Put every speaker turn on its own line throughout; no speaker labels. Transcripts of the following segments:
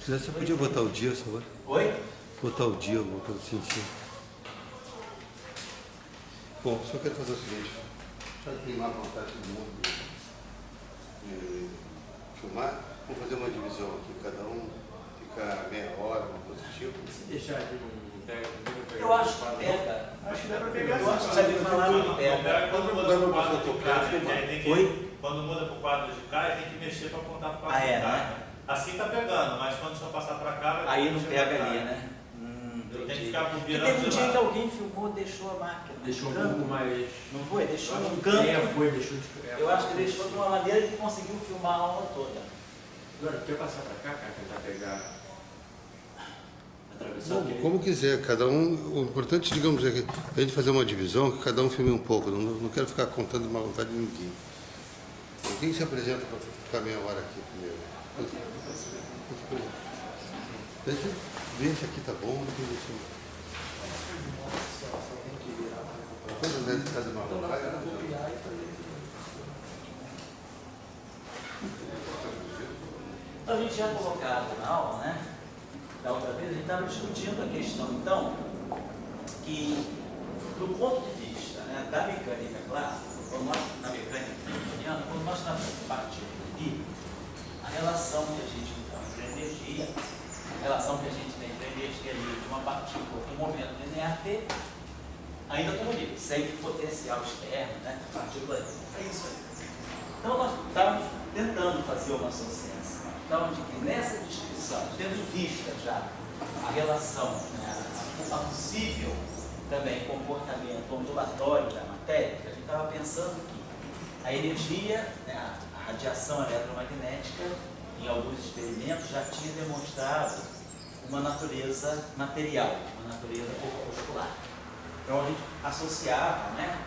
quiser, você podia botar o dia, por favor.
Oi?
Botar o dia, alguma coisa assim, sim. Bom, só quero fazer o seguinte. Já tem má vontade do mundo de filmar. Vamos fazer uma divisão aqui, cada um fica meia hora, uma coisa do tipo.
Se deixar aqui não pega primeiro,
Eu acho que pega.
Acho que dá pra pegar.
Eu acho que sabe falar não pega.
Quando muda
Quando
pro quadro
eu tô
de cá,
quieto,
tem que,
Oi?
quando muda pro quadro de cá, tem que mexer para apontar pro quadro
Ah, é,
de cá.
né?
Assim tá pegando, mas quando só passar para cá, vai
Aí não
mexer
pega
pra cá.
ali, né?
Eu tenho que
Entendi.
ficar
Porque
virando
teve um
de
dia
lado.
que alguém filmou, deixou a máquina.
Deixou um
no canto.
pouco mais.
Não foi? Deixou
Acho
num
que
canto.
foi, deixou de.
Eu acho que deixou de uma maneira que conseguiu filmar a aula toda.
Agora, quer passar pra cá, cara, tentar pegar. Atravessar
Bom,
aquele.
como quiser, cada um. O importante, digamos, é que a gente fazer uma divisão, que cada um filme um pouco. Não quero ficar contando má vontade de ninguém. Quem se apresenta para ficar meia hora aqui primeiro? Esse aqui tá bom, quantas vezes cada má vontade?
Então a gente já colocado na aula, né? Da outra vez, a gente estava discutindo a questão, então, que do ponto de vista, né, da mecânica clássica, na mecânica newtoniana, quando nós estamos partindo ali, a relação que a gente então entre a energia, a relação que a gente tem entre a energia ali de uma partícula com um momento linear T, ainda estou ali, sem potencial externo, né? A partícula é isso aí. Então nós estávamos tentando fazer uma associação, então, de que nessa descrição, tendo em vista já a relação, né, a possível também comportamento ondulatório da matéria, a gente estava pensando que a energia, né, a radiação eletromagnética, em alguns experimentos já tinha demonstrado uma natureza material, uma natureza corpuscular. Então a gente associava, né,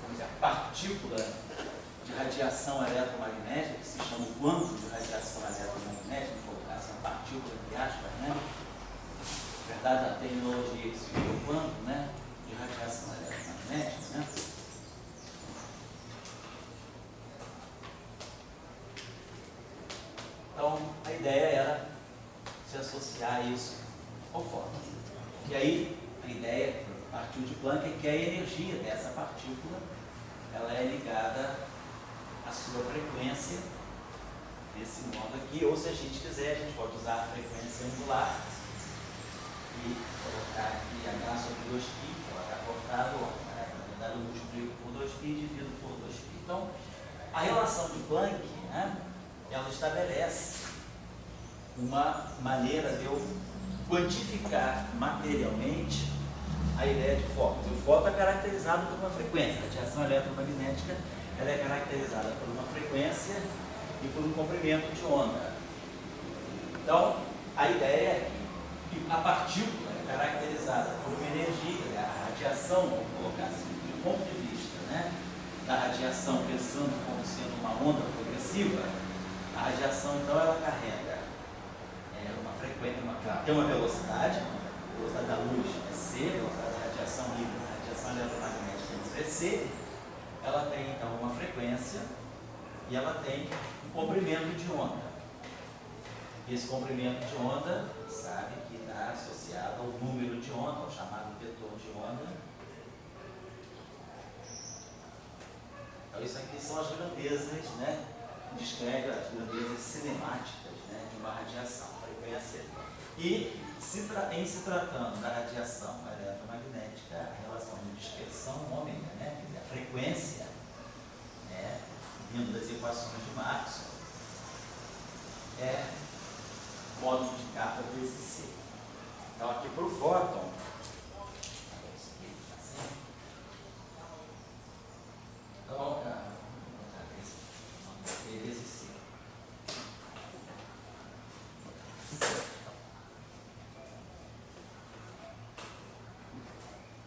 vamos dizer, a partícula de radiação eletromagnética, que se chama o quanto de radiação eletromagnética, vou colocar assim, a partícula entre aspas, né? Na verdade, a terminologia seria o quanto, né, de radiação eletromagnética, né? Então, a ideia era se associar isso ao fóton. E aí, a ideia que partiu de Planck é que a energia dessa partícula ela é ligada à sua frequência, desse modo aqui, ou se a gente quiser, a gente pode usar a frequência angular e colocar aqui H sobre 2π, colocar cortado, né? Na verdade eu multiplico por 2π e divido por 2π. Então, a relação de Planck, né, ela estabelece uma maneira de eu quantificar materialmente a ideia de fóton. O fóton é caracterizado por uma frequência, a radiação eletromagnética ela é caracterizada por uma frequência e por um comprimento de onda. Então, a ideia é que a partícula é caracterizada por uma energia, né? A radiação, vamos colocar assim, do ponto de vista, né, da radiação, pensando como sendo uma onda progressiva, a radiação, então, ela carrega uma frequência, tem uma velocidade, a velocidade da luz é c, a velocidade da radiação livre, a radiação eletromagnética é c, ela tem, então, uma frequência e ela tem um comprimento de onda. E esse comprimento de onda, sabe que está associado ao número de onda, ao chamado vetor de onda. Então, isso aqui são as grandezas, né? Descreve as grandezas cinemáticas, né, de uma radiação, frequência. E, em se tratando da radiação eletromagnética, a relação de dispersão ômega, né, quer dizer, a frequência, né, vindo das equações de Maxwell, é módulo de kappa vezes c. Então, aqui para o fóton, então, vezes c.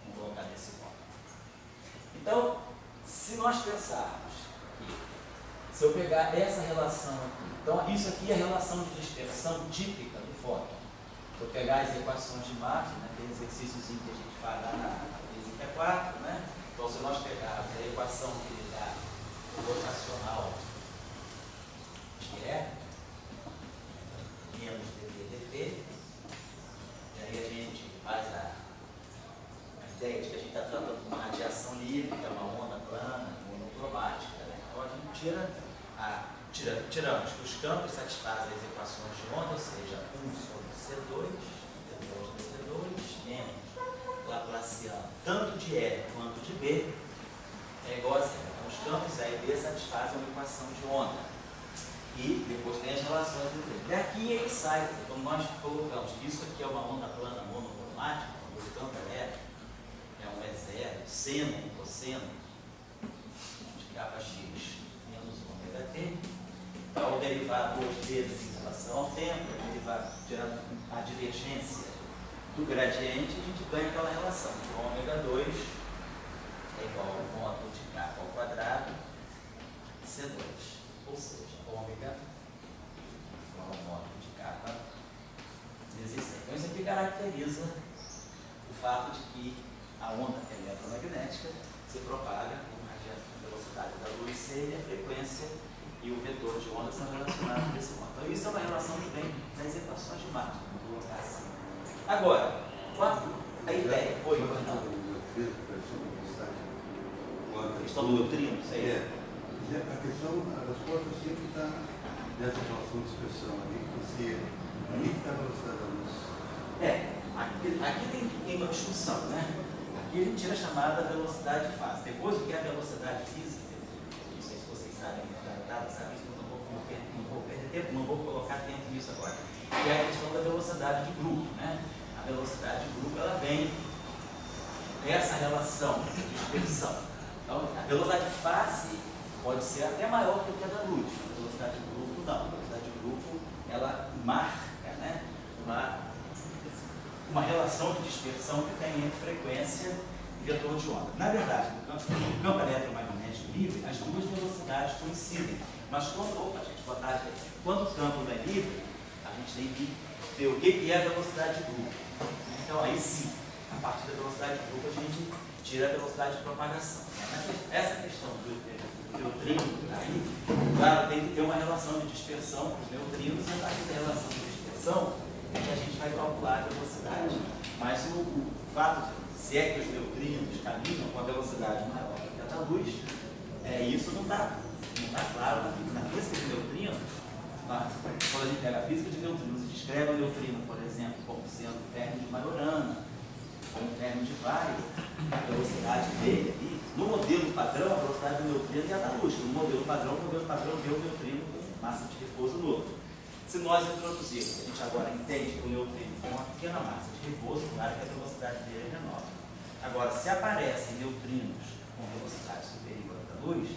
Vamos colocar desse modo. Então, se nós pensarmos que, se eu pegar essa relação aqui, então isso aqui é a relação de dispersão típica do fóton. Se eu pegar as equações de Maxwell, né, aquele exercício que a gente faz lá na física 4, né? Então, se nós pegarmos a equação que ele dá rotacional, que é lembramos que os campos satisfazem as equações de onda, ou seja, 1 sobre C2, D2 dt2, menos Laplaciano, tanto de E quanto de B, é igual a zero. Então, os campos A e B satisfazem uma equação de onda. E depois tem as relações entre eles. Daqui ele sai, como nós colocamos, que isso aqui é uma onda plana monocromática, o campo é um E0, seno, cosseno, de capa x menos ômega t. Então, o derivado duas vezes em relação ao tempo, o derivado tirando a divergência do gradiente, a gente ganha aquela relação. Então, ômega 2 é igual ao módulo de k ao quadrado C2. Ou seja, ômega igual ao módulo de k vezes c. Então, isso aqui caracteriza o fato de que a onda eletromagnética se propaga com a velocidade da luz c e a frequência e o vetor de onda são relacionados desse modo. Então, isso é uma relação que vem das equações de Maxwell, vou colocar assim. Agora, a ideia foi. A questão do neutrino, isso aí.
A questão, a resposta sempre está nessa relação de expressão ali, que ali que está a velocidade da luz.
Aqui tem uma discussão, né? Aqui a gente tira a chamada velocidade de fase. Depois, o que é a velocidade física, não sei se vocês sabem, sabe isso, não vou perder tempo, não vou colocar tempo nisso agora. Que é a questão da velocidade de grupo, né? A velocidade de grupo, ela vem dessa relação de dispersão. Então, a velocidade de fase pode ser até maior do que a da luz. A velocidade de grupo, não. A velocidade de grupo, ela marca, né? Uma relação de dispersão que tem entre frequência e vetor de onda. Na verdade, no campo eletromagnético livre, as duas velocidades coincidem. Mas quando o campo não é livre, a gente tem que ver o que é a velocidade de grupo. Então, aí sim, a partir da velocidade de grupo, a gente tira a velocidade de propagação. Essa questão do neutrino, aí, claro, tem que ter uma relação de dispersão com os neutrinos, e a partir da relação de dispersão, é que a gente vai calcular a velocidade. Mas o fato de, se é que os neutrinos caminham com a velocidade maior do que a da luz, isso não está claro na física de neutrinos. Quando a gente pega a física de neutrinos e descreve o neutrino, por exemplo, como sendo fermo de Majorana, como fermo de Weyl, a velocidade dele ali, no modelo padrão, a velocidade do neutrino é a da luz. No modelo padrão vê o neutrino com massa de repouso novo. Se nós introduzirmos, a gente agora entende que o neutrino tem uma pequena massa de repouso, claro que a velocidade dele é menor. Agora, se aparecem neutrinos com velocidade superior à da luz,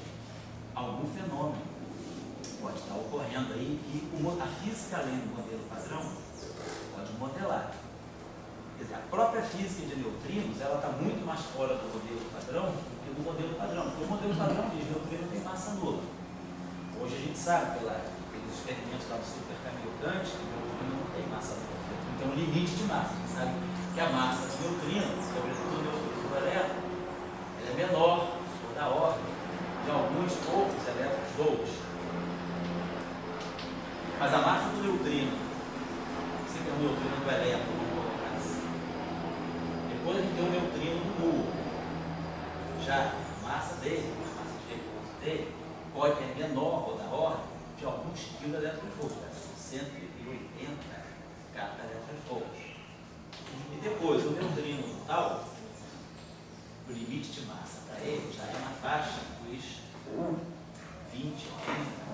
algum fenômeno pode estar ocorrendo aí que a física, além do modelo padrão, pode modelar. Quer dizer, a própria física de neutrinos, ela está muito mais fora do modelo padrão do que do modelo padrão. Porque o modelo padrão diz que o neutrino tem massa nula. Hoje a gente sabe, pelos experimentos lá do supercaminhante, que o neutrino não tem massa nula. Tem um limite de massa. A gente sabe que a massa do neutrino, sobretudo do neutrino elétrico, ela é menor, por da ordem, de alguns poucos elétrons volts. Mas a massa do neutrino, você tem o neutrino do elétron, vamos colocar assim. Depois a gente tem o neutrino do nulo. Já a massa dele, a massa de repouso dele, pode ter menor ou da ordem de alguns quilos de eletronvolts, 180 cada eletronvolts. E depois o neutrino tal, o limite de massa para ele já é na faixa dos 20, 30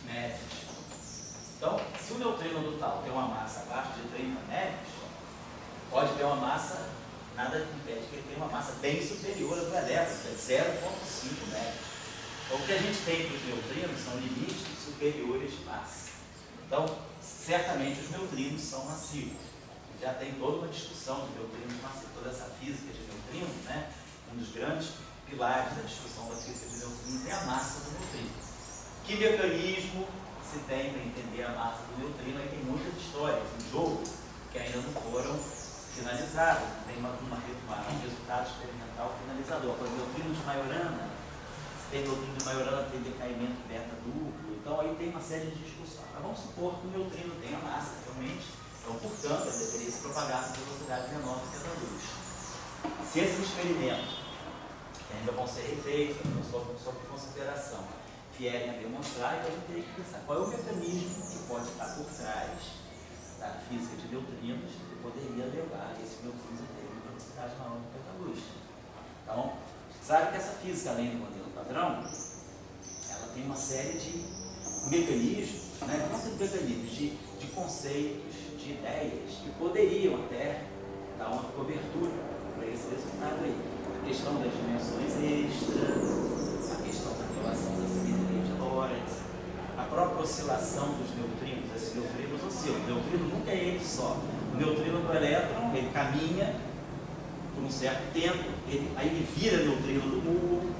médios. Então, se o neutrino do tal tem uma massa abaixo de 30 médios, pode ter uma massa, nada impede que ele tenha uma massa bem superior à do elétron, que é 0,5 médios. Então, o que a gente tem para os neutrinos são limites superiores de massa. Então, certamente os neutrinos são macios. Já tem toda uma discussão de neutrinos macios, toda essa física de neutrinos, né? Um dos grandes pilares da discussão da física de neutrinos é a massa do neutrino. Que mecanismo se tem para entender a massa do neutrino? Aí tem muitas histórias em jogo que ainda não foram finalizadas. Tem um resultado experimental finalizador. Por exemplo, neutrino de Majorana, se tem neutrino de Majorana, tem decaimento beta duplo. Então aí tem uma série de discussões. Mas vamos supor que o neutrino tenha massa, realmente. Então, portanto, ele deveria se propagar com velocidade menor do que a da luz. Se esses experimentos, que ainda vão ser refeitos, sob consideração, vierem a demonstrar, então a gente teria que pensar qual é o mecanismo que pode estar por trás da física de neutrinos que poderia levar esses neutrinos a terem uma velocidade maior do que a da luz. Então, sabe que essa física, além do modelo padrão, ela tem uma série de mecanismos, né? Não tem mecanismos de conceitos, de ideias que poderiam até dar uma cobertura para esse resultado aí. A questão das dimensões extras, a questão da relação da simetria de Lorentz, a própria oscilação dos neutrinos. Esses neutrinos oscilam. O neutrino nunca é ele só. O neutrino do elétron, ele caminha por um certo tempo, aí ele vira neutrino do muon,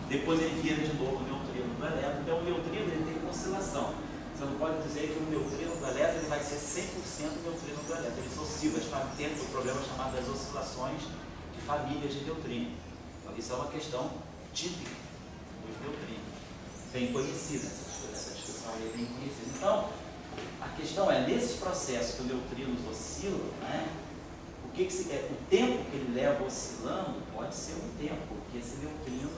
depois ele vira de novo neutrino do elétron. Então o neutrino ele tem uma oscilação. Você não pode dizer que o neutrino do elétron ele vai ser 100% neutrino do elétron. Eles oscilam, tem um problema chamado das oscilações de famílias de neutrino. Então isso é uma questão típica dos neutrinos, bem conhecida, essa discussão aí é bem conhecida. Então, a questão é, nesses processos que os neutrinos oscilam, né, o tempo que ele leva oscilando pode ser um tempo, porque esse neutrino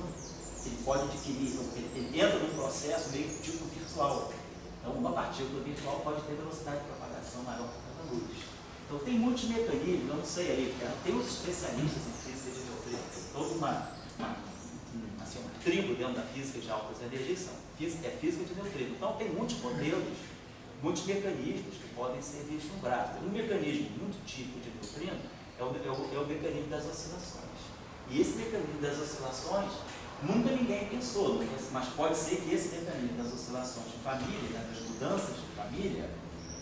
ele pode adquirir, ele entra num processo meio tipo virtual. Então, uma partícula virtual pode ter velocidade de propagação maior que a da luz. Então, tem muitos mecanismos, eu não sei aí, tem os especialistas em física de neutrino, tem toda uma tribo dentro da física de altas energias, é física de neutrino. Então, tem muitos modelos, muitos mecanismos que podem ser vislumbrados. Um mecanismo muito típico de neutrino é o mecanismo das oscilações. E esse mecanismo das oscilações, nunca ninguém pensou, mas pode ser que esse mecanismo das oscilações de família, né, das mudanças de família,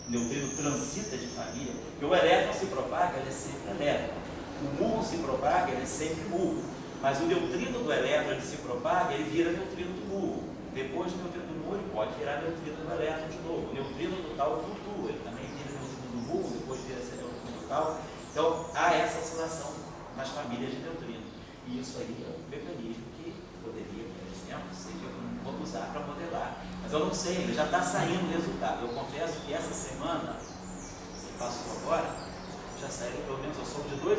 o neutrino transita de família, porque o elétron se propaga, ele é sempre elétron. O muon se propaga, ele é sempre muon. Mas o neutrino do elétron, ele se propaga, ele vira neutrino do muon. Depois do neutrino do muon, ele pode virar neutrino do elétron de novo. O neutrino do tal flutua, ele também vira neutrino do muon, depois vira esse neutrino do tal. Então, há essa oscilação nas famílias de neutrino. E isso aí é um mecanismo que poderia, por exemplo, vamos usar para modelar. Mas eu não sei ainda, já está saindo o resultado. Eu confesso que essa semana, que passou agora, já saíram, pelo menos eu soube de 2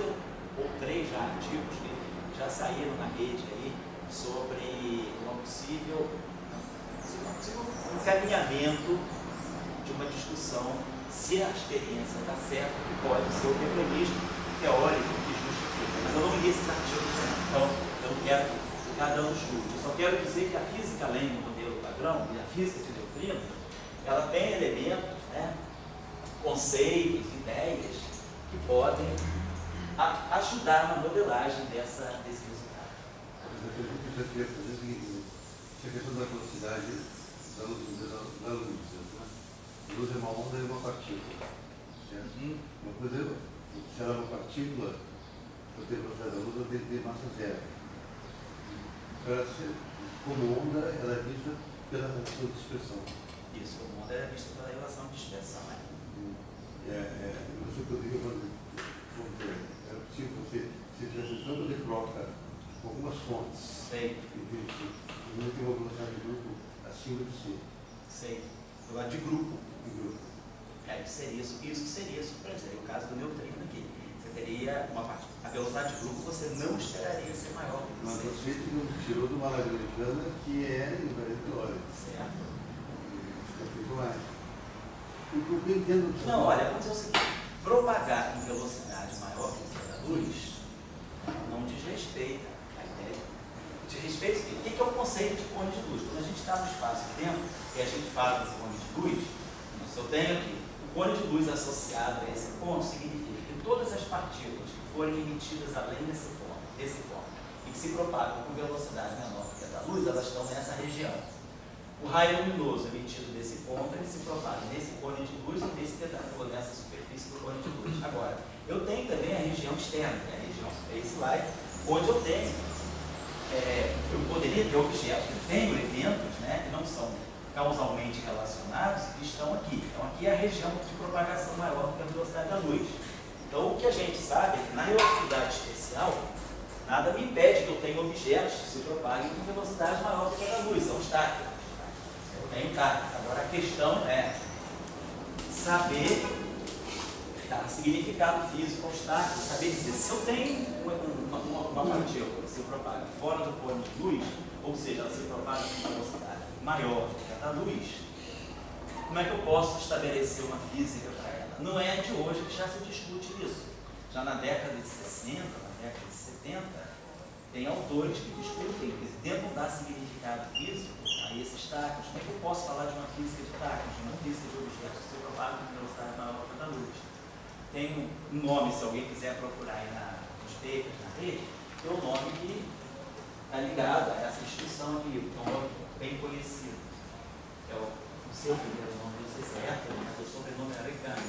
ou 3 já artigos que já saíram na rede aí sobre um possível encaminhamento de uma discussão se a experiência está certa, que pode ser o mecanismo teórico que justifica. Mas eu não li esses artigos, então eu não quero ficar dando chute. Eu só quero dizer que a física, além do modelo padrão, e a física de neutrino, ela tem elementos, né, conceitos, ideias que podem ajudar na modelagem desse resultado.
Eu queria fazer o seguinte, a questão da velocidade da luz, né? A luz é uma onda e uma partícula, certo? Uma coisa, se ela é uma partícula, para ter velocidade da luz, ela tem que ter massa zero. Para ela ser como onda, ela é vista pela relação de dispersão.
Isso, como onda é vista pela relação de dispersão, né?
Você poderia fazer, era possível você, se tivesse tanto de troca com algumas fontes,
sei,
e não tem uma velocidade de grupo acima de si.
Sei, do lado de grupo.
De grupo.
Isso seria surpresa. O caso do neutrino aqui. Você teria a velocidade de grupo, você não esperaria ser maior do que
Mas
você.
você tirou de uma lagrangiana que é invariante teórica.
Certo.
Fica muito mais. O que eu entendo disso?
Não, olha, vamos dizer o seguinte: propagar em velocidade maior do que a da luz não diz respeito à ideia. Diz respeito o que é o conceito de cone de luz? Quando a gente está no espaço-tempo e a gente fala do cone de luz, se eu tenho aqui o cone de luz associado a esse ponto, significa que todas as partículas que forem emitidas além desse ponto, e que se propagam com velocidade menor que a da luz, elas estão nessa região. O raio luminoso emitido desse ponto, ele se propaga nesse cone de luz ou nesse pedaço, ou nessa superfície do cone de luz. Agora, eu tenho também a região externa, que é a região space-light, onde eu poderia ter objetos, eu tenho eventos, né, que não são causalmente relacionados, que estão aqui. Então, aqui é a região de propagação maior do que a velocidade da luz. Então, o que a gente sabe é que na relatividade especial, nada me impede que eu tenha objetos que se propaguem com velocidade maior do que a da luz, são estáticos. Eu tenho táticos. Agora, a questão é saber significado físico estático, saber dizer se eu tenho uma partícula que se propaga fora do cone de luz, ou seja, ela se propaga com velocidade maior do que a da luz, como é que eu posso estabelecer uma física para ela? Não é de hoje que já se discute isso. Já na década de 60, na década de 70, tem autores que discutem, que tentam dar significado físico a esses tacos. Como é que eu posso falar de uma física de tacos, de uma física de objetos que se propagam com velocidade maior do que a da luz? Tem um nome, se alguém quiser procurar aí nos papers, na rede, tem um nome que está ligado a essa instituição aqui, um nome bem conhecido. É o seu primeiro nome, não sei se é Hertel, mas o sobrenome é americano.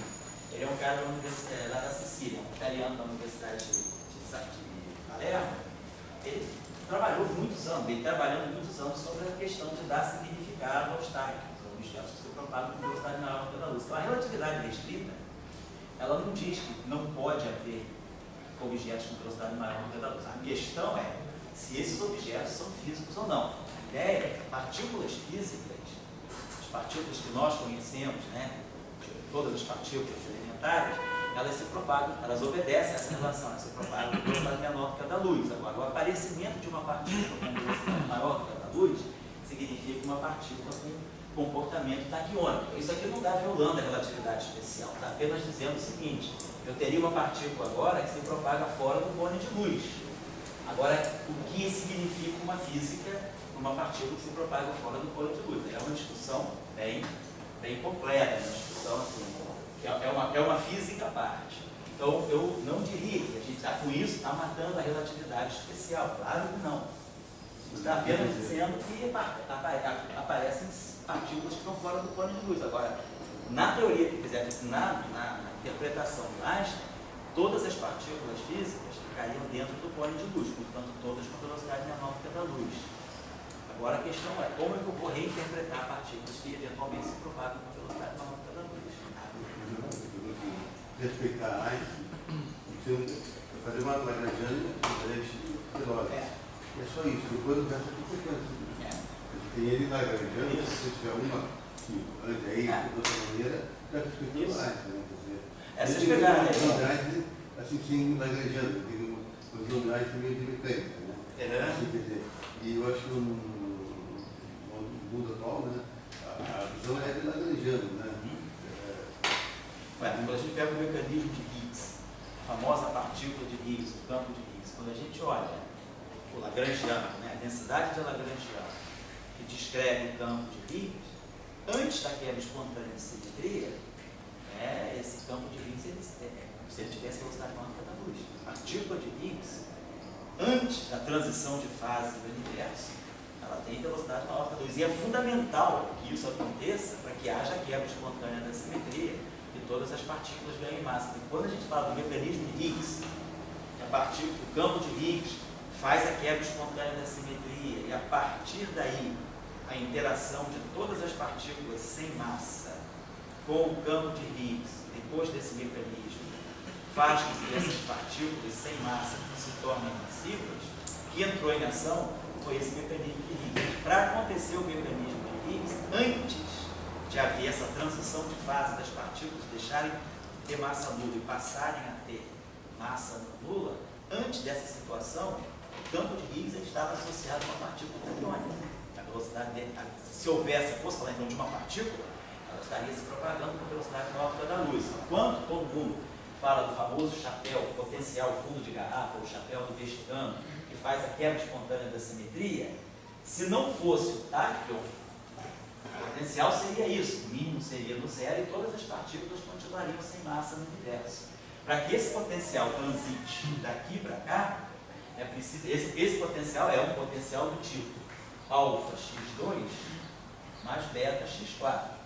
Ele é um cara lá da Sicília, um italiano da Universidade de Palermo. Ele trabalhou muitos anos, vem trabalhando muitos anos sobre a questão de dar significado aos tacos, aos objetos que se propagam com velocidade maior do que a da luz. Então a relatividade restrita, ela não diz que não pode haver objetos com velocidade maior do que a da luz. A questão é se esses objetos são físicos ou não. A ideia é que partículas físicas, as partículas que nós conhecemos, né, todas as partículas elementares, elas se propagam, elas obedecem a essa relação, elas se propagam com velocidade menor do que a da luz. Agora, o aparecimento de uma partícula com velocidade maior do que a da luz significa uma partícula com comportamento taquiônico. Isso aqui não está violando a relatividade especial, está apenas dizendo o seguinte: eu teria uma partícula agora que se propaga fora do cone de luz. Agora, o que significa uma física, uma partícula que se propaga fora do cone de luz? É uma discussão bem completa, uma discussão assim, é uma física à parte. Então, eu não diria que a gente está com isso, está matando a relatividade especial. Claro que não. Está apenas dizendo que aparecem partículas que estão fora do cone de luz. Agora, na teoria que quiser, na interpretação do Einstein, todas as partículas físicas ficariam dentro do cone de luz, portanto, todas com velocidade menor do que a da luz. Agora, a questão é como é que eu vou reinterpretar partículas que eventualmente se propagam com velocidade menor do que a da luz.
Respeitar Einstein, fazer uma Lagrangiana diferente de lógica. É só isso, depois o resto é consequência. Tem ele Lagrangiano, se tiver uma que ande aí de outra maneira, já respeitou Einstein.
Essa é pegada.
Einstein, assim, sem Lagrangiano, tem uma visão de Einstein meio de mecânica, né? Assim, quer dizer, e eu acho que no mundo atual, né, a visão é de Lagrangiano, né?
Quando a gente pega o mecanismo de Higgs, a famosa partícula de Higgs, o campo de Higgs, quando a gente olha o Lagrangiano, né, a densidade de Lagrangiano, que descreve o campo de Higgs, antes da quebra espontânea de simetria, esse campo de Higgs, se ele tivesse velocidade maior que a da luz. A partícula de Higgs, antes da transição de fase do universo, ela tem velocidade maior que a da luz. E é fundamental que isso aconteça para que haja quebra espontânea da simetria e todas as partículas ganhem massa. E quando a gente fala do mecanismo de Higgs, o campo de Higgs faz a quebra espontânea da simetria e a partir daí a interação de todas as partículas sem massa com o campo de Higgs, depois desse mecanismo, faz com que essas partículas sem massa se tornem massivas, que entrou em ação foi esse mecanismo de Higgs. Para acontecer o mecanismo de Higgs, antes de haver essa transição de fase das partículas deixarem de ter massa nula e passarem a ter massa nula, antes dessa situação, o campo de Higgs estava associado a uma partícula taquiônica. A velocidade dele, se houvesse, fosse falar então de uma partícula, ela estaria se propagando com velocidade maior que a da luz. Enquanto todo mundo fala do famoso chapéu, potencial fundo de garrafa, ou chapéu do Vesticano, que faz a quebra espontânea da simetria, se não fosse o táquion, o potencial seria isso, o mínimo seria no zero e todas as partículas continuariam sem massa no universo. Para que esse potencial transite daqui para cá, é preciso, esse potencial é um potencial do tipo alfa x2 mais beta x4.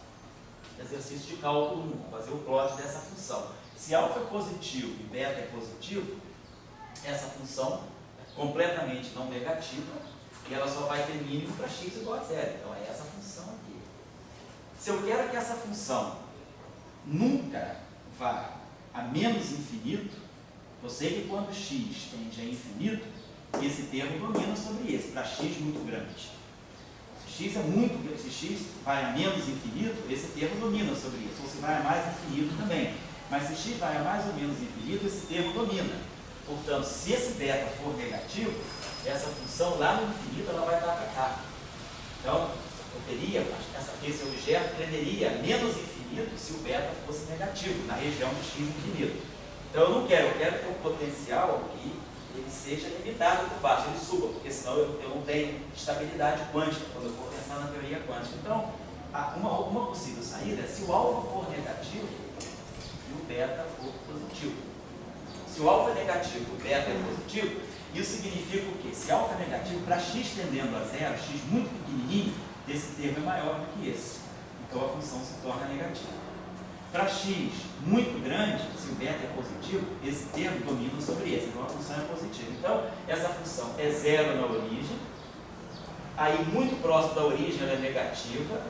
Exercício de cálculo 1, vamos fazer o plot dessa função. Se alfa é positivo e beta é positivo, essa função é completamente não negativa e ela só vai ter mínimo para x igual a zero. Então é essa função aqui. Se eu quero que essa função nunca vá a menos infinito, eu sei que quando x tende a infinito, esse termo domina sobre esse, para x muito grande. Se x vai a menos infinito, esse termo domina sobre isso, ou se vai a mais infinito também. Mas se x vai a mais ou menos infinito, esse termo domina. Portanto, se esse beta for negativo, essa função lá no infinito ela vai dar para cá. Então, esse objeto tenderia a menos infinito se o beta fosse negativo, na região de x infinito. Então eu quero que o potencial aqui ele seja limitado por baixo, ele suba, porque senão eu não tenho estabilidade quântica quando eu for pensar na teoria quântica. Então, uma possível saída é se o alfa for negativo e o beta for positivo. Se o alfa é negativo e o beta é positivo, isso significa o quê? Se alfa é negativo, para x tendendo a zero, x muito pequenininho, esse termo é maior do que esse. Então a função se torna negativa. Para x muito grande, se o beta é positivo, esse termo domina sobre esse, então a função é positiva. Então, essa função é zero na origem, aí muito próximo da origem ela é negativa,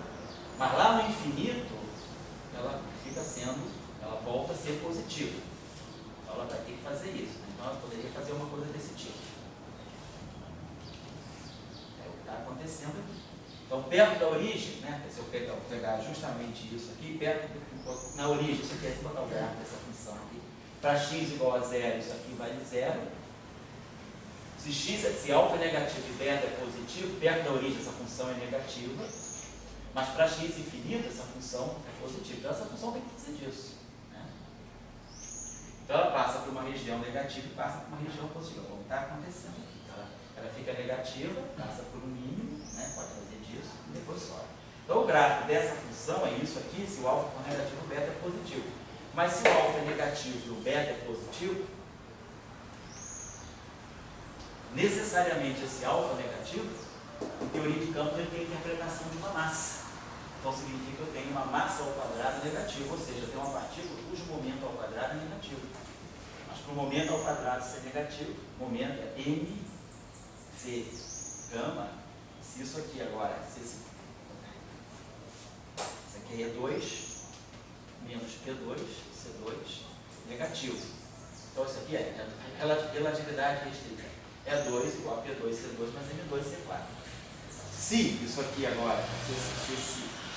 mas lá no infinito ela ela volta a ser positiva. Então ela vai ter que fazer isso. Então ela poderia fazer uma coisa desse tipo. É o que está acontecendo aqui. Então, perto da origem, né, se eu pegar justamente isso aqui, na origem, isso aqui é botar o gráfico dessa função aqui. Para x igual a zero, isso aqui vale zero. Se alfa é negativo e beta é positivo, perto da origem essa função é negativa. Mas para x infinito, essa função é positiva. Então, essa função tem que fazer disso. Né? Então, ela passa por uma região negativa e passa por uma região positiva. Como está acontecendo aqui. Ela fica negativa, passa por um mínimo, né? Pode fazer disso e depois sobe. Então, o gráfico dessa função é isso aqui. Se o alfa for negativo, o beta é positivo. Mas se o alfa é negativo e o beta é positivo, necessariamente esse alfa negativo, em teoria de campos, ele tem a interpretação de uma massa. Então significa que eu tenho uma massa ao quadrado negativa, ou seja, eu tenho uma partícula cujo momento ao quadrado é negativo. Mas para o momento ao quadrado ser negativo, o momento é mv gama. Se isso aqui agora, isso aqui é E2 menos P2, C2, negativo. Então isso aqui é relatividade restrita. E2 igual a P2, C2 mais M2, C4. Se isso aqui agora,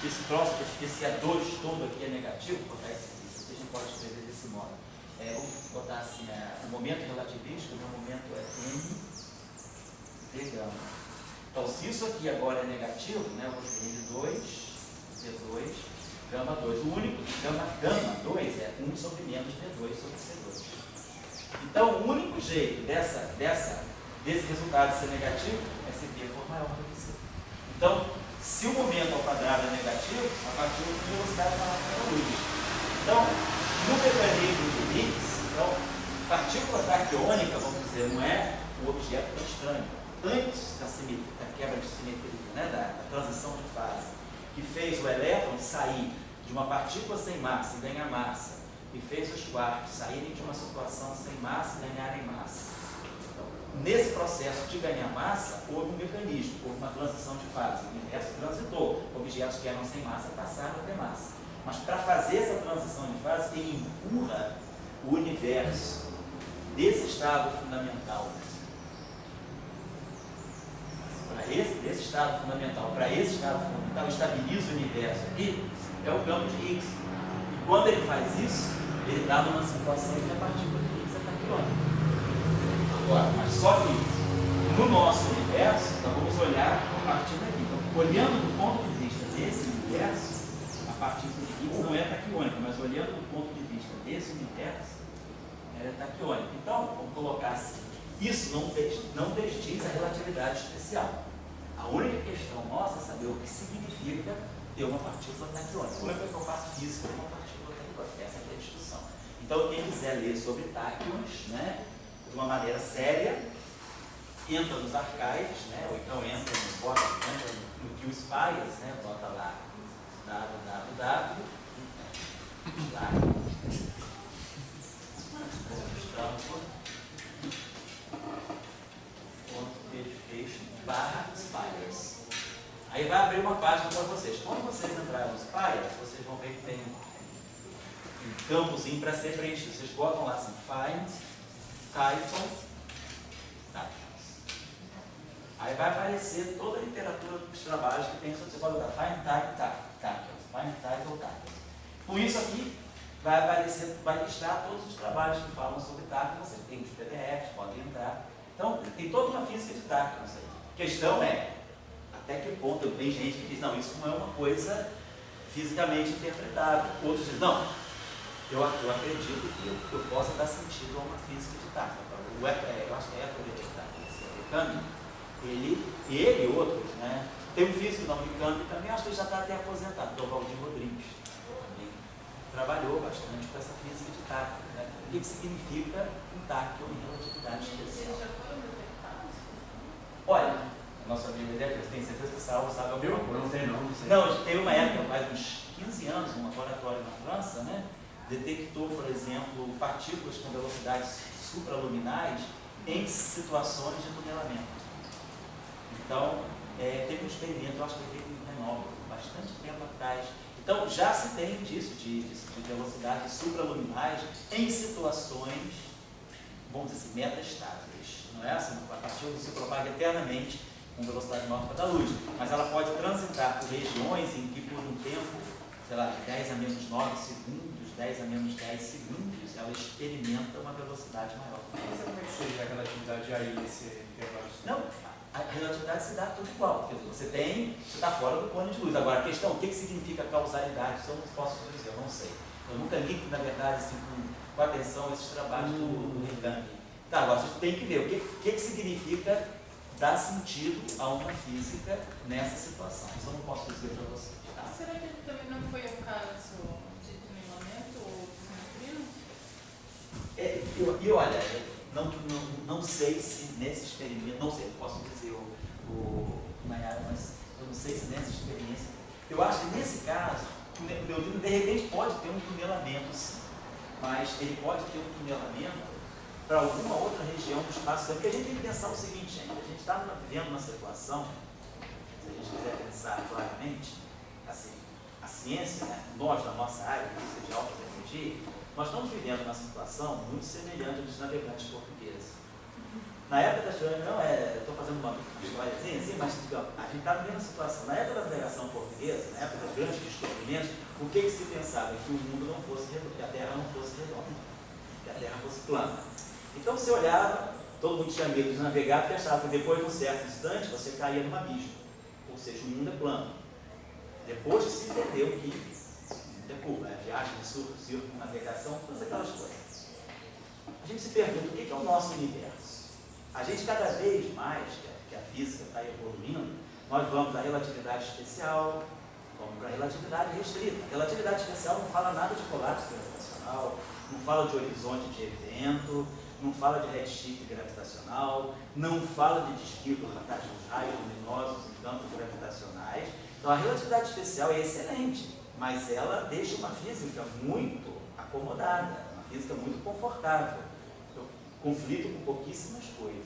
esse próximo, esse E2 todo aqui é negativo, vou botar isso aqui, a gente pode escrever desse modo. Vamos botar assim, o momento relativístico, o meu momento é M gama. Então, se isso aqui agora é negativo, né, eu vou escrever M2, C2, gama 2. O único gama 2 é 1 sobre menos V2 sobre C2. Então, o único jeito desse resultado ser negativo é se V for maior do que C. Então, se o momento ao quadrado é negativo, a partícula tem velocidade maior que a luz. Então, no mecanismo de Higgs, partícula taquiônica, vamos dizer, não é o objeto que é estranho. Antes da quebra de simetria, né, da transição de fase, que fez o elétron sair de uma partícula sem massa e ganhar massa, e fez os quarks saírem de uma situação sem massa e ganharem massa. Nesse processo de ganhar massa, houve um mecanismo, houve uma transição de fase. O universo transitou. Objetos que eram sem massa passaram a ter massa. Mas para fazer essa transição de fase, ele empurra o universo desse estado fundamental desse estado fundamental para esse estado fundamental, estabiliza o universo aqui, é o campo de Higgs. E quando ele faz isso, ele dá numa situação em que a partícula de Higgs é taquiônica. Agora, mas só que no nosso universo, nós vamos olhar a partir daqui. Então, olhando do ponto de vista desse universo, a partícula de Higgs não é taquiônica, mas olhando do ponto de vista desse universo, ela é taquiônica. Então, vamos colocar assim, isso não desdiz a relatividade especial. A única questão nossa é saber o que significa ter uma partícula taquiônica. Como é que eu faço física de uma partícula taquiônica? Essa aqui é a discussão. Então, quem quiser ler sobre táquions, né, de uma maneira séria, entra nos archives, né, ou então entra no QSpice, né, bota lá www. Spires. Aí vai abrir uma página para vocês. Quando vocês entrarem nos Spires, vocês vão ver que tem um campozinho para ser preenchido. Vocês botam lá assim, find titles. Aí vai aparecer toda a literatura dos trabalhos que tem. Você pode botar find title titles. Com isso aqui, vai aparecer, vai listar todos os trabalhos que falam sobre titles. Vocês têm os PDFs, podem entrar. Então, tem toda uma física de titles aí. A questão é, a até que ponto. Tem gente que diz, não, isso não é uma coisa fisicamente interpretável. Outros dizem, não, eu acredito que eu possa dar sentido a uma física de Tarkin. Eu acho que é a Unicamp, ele e outros, né? Tem um físico da Unicamp também, acho que ele já está até aposentado, que é o Valdir Rodrigues. Também trabalhou bastante com essa física de Tarkin, né? O que significa um Tarkin em relatividade especial?
Vocês já foram detectados?
Olha, nosso amigo Edgar, tem certeza que o Saulo sabe alguma coisa?
Não tem não sei.
Não, teve uma época, faz uns 15 anos, um laboratório na França, né? Detectou, por exemplo, partículas com velocidades supraluminais em situações de tunelamento. Então, teve um experimento, eu acho que foi feito em Grenoble, bastante tempo atrás. Então, já se tem disso, de velocidades supraluminais em situações, vamos dizer assim, metastáveis. Não é assim, a partícula se propaga eternamente com velocidade maior que a da luz, mas ela pode transitar por regiões em que, por um tempo, sei lá, de 10 a menos 9 segundos, 10 a menos 10 segundos, ela experimenta uma velocidade maior.
Mas como é que seria a relatividade aí nesse intervalo?
Não, a relatividade se dá tudo igual. Quer dizer, você está fora do cone de luz. Agora, a questão, o que significa causalidade? Isso eu não posso dizer, eu não sei. Eu nunca li, na verdade, assim, com atenção esses trabalhos do Recamp. Tá, agora você tem que ver o que significa dar sentido a uma física nessa situação. Isso eu não posso dizer para você. Tá?
Será que também não foi um caso de tunelamento ou simetria?
E olha, não sei se nesse experimento, não sei, eu posso dizer o Nayara, mas eu não sei se nessa experiência, eu acho que nesse caso, o neutrino de repente pode ter um tunelamento, sim, mas ele pode ter um tunelamento para alguma outra região do espaço, porque a gente tem que pensar o seguinte, gente, a gente está vivendo uma situação, se a gente quiser pensar claramente, assim, a ciência, né, nós da nossa área, física de alta energia, nós estamos vivendo uma situação muito semelhante dos navegantes portugueses. Na época da história, eu estou fazendo uma historiazinha assim, mas a gente está vivendo uma situação. Na época da navegação portuguesa, na época dos grandes descobrimentos, o que se pensava? Que o mundo não fosse redondo, que a Terra não fosse redonda, que a Terra fosse plana. Então você olhava, todo mundo tinha medo de navegar, porque achava que depois de um certo instante você caía num abismo, ou seja, o mundo é plano. Depois se entendeu que a viagem de circunnavegação, todas aquelas coisas. A gente se pergunta o que é o nosso universo. A gente cada vez mais, que a física está evoluindo, nós vamos à relatividade especial, vamos para a relatividade restrita. A relatividade especial não fala nada de colapso gravitacional, não fala de horizonte de evento, não fala de redshift gravitacional, não fala de desvio por vantagem dos raios luminosos em campos gravitacionais. Então a relatividade especial é excelente, mas ela deixa uma física muito acomodada, uma física muito confortável. Eu conflito com pouquíssimas coisas.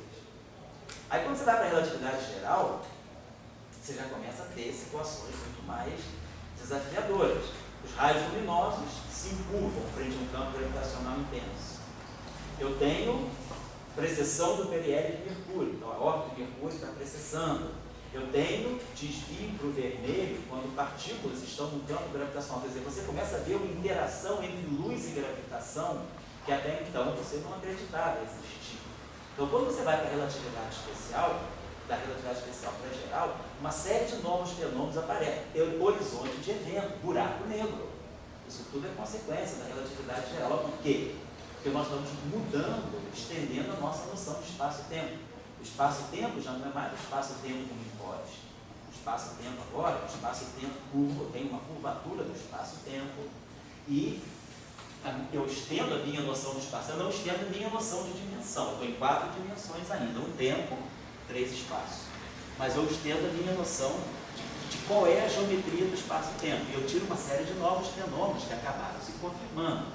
Aí quando você vai para a relatividade geral, você já começa a ter situações muito mais desafiadoras. Os raios luminosos se encurvam frente a um campo gravitacional intenso. Eu tenho precessão do periélio de Mercúrio, então a órbita de Mercúrio está precessando. Eu tenho desvio para o vermelho quando partículas estão no campo gravitacional. Quer dizer, você começa a ver uma interação entre luz e gravitação que até então você não acreditava existir. Então, quando você vai para a relatividade especial, da relatividade especial para a geral, uma série de novos fenômenos aparecem. Horizonte de evento, buraco negro. Isso tudo é consequência da relatividade geral. Por quê? Porque nós estamos mudando, estendendo a nossa noção de espaço-tempo. O espaço-tempo já não é mais o espaço-tempo como hipótese. O espaço-tempo agora, o espaço-tempo curvo, tem uma curvatura do espaço-tempo e eu estendo a minha noção de espaço, eu não estendo a minha noção de dimensão. Eu estou em 4 dimensões ainda, um tempo, 3 espaços. Mas eu estendo a minha noção de qual é a geometria do espaço-tempo. E eu tiro uma série de novos fenômenos que acabaram se confirmando.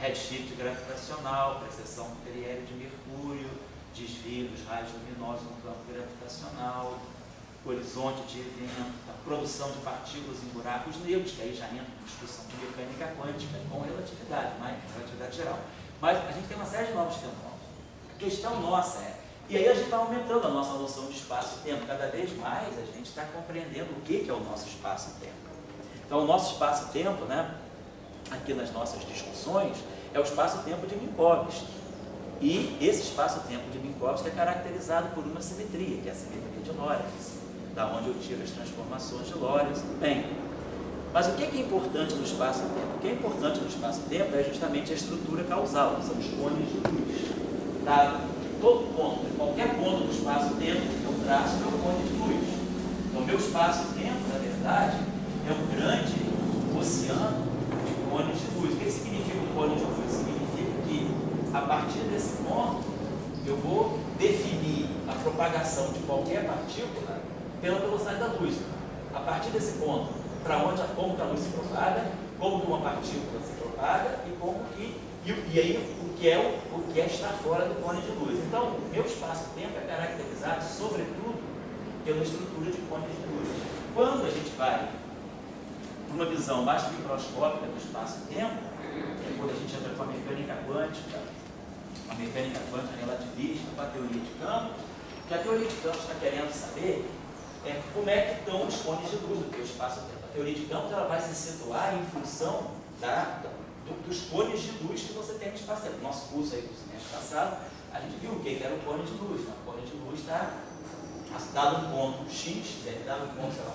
Redshift gravitacional, precessão do periélio de Mercúrio, desvio dos raios luminosos no campo gravitacional, horizonte de evento, a produção de partículas em buracos negros, que aí já entra em discussão de mecânica quântica com relatividade, mas relatividade geral. Mas a gente tem uma série de novos fenômenos. A questão nossa é, e aí a gente está aumentando a nossa noção de espaço e tempo. Cada vez mais a gente está compreendendo o que é o nosso espaço e tempo. Então o nosso espaço e tempo, né, aqui nas nossas discussões, é o espaço-tempo de Minkowski. E esse espaço-tempo de Minkowski é caracterizado por uma simetria, que é a simetria de Lorentz. da onde eu tiro as transformações de Lorentz também. Mas o que é importante no espaço-tempo? O que é importante no espaço-tempo é justamente a estrutura causal, que são os cones de luz. Dado todo ponto, qualquer ponto do espaço-tempo, eu traço meu cone de luz. Então, meu espaço-tempo, na verdade, é um grande oceano de cones de luz. O que significa um cone de luz? Significa que, a partir desse ponto, eu vou definir a propagação de qualquer partícula pela velocidade da luz. A partir desse ponto, como que a luz se propaga, como que uma partícula se propaga e aí o que é estar fora do cone de luz. Então, o meu espaço-tempo é caracterizado, sobretudo, pela estrutura de cones de luz. Quando a gente vai para uma visão mais microscópica do espaço-tempo, é quando a gente entra com a mecânica quântica relativista, com a teoria de campo, que a teoria de campo está querendo saber como é que estão os cones de luz do teu espaço-tempo. A teoria de campos ela vai se situar em função dos cones de luz que você tem no espaço-tempo. Nosso curso aí do semestre passado, a gente viu o que era o cone de luz. O cone de luz está dado um ponto x, dado um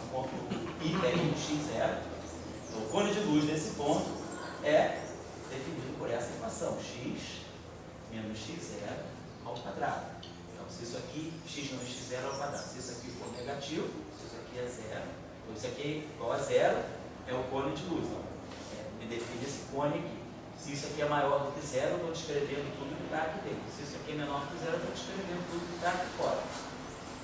ponto I, um x0. Então, o cone de luz nesse ponto é definido por essa equação, x menos x0 ao quadrado. Então, se isso aqui, x menos x0 ao quadrado, se isso aqui for negativo, se isso aqui é zero, então isso aqui é igual a zero, é o cone de luz. Então, me define esse cone aqui. Se isso aqui é maior do que zero, eu estou descrevendo tudo que está aqui dentro. Se isso aqui é menor do que zero, eu estou descrevendo tudo que está aqui fora.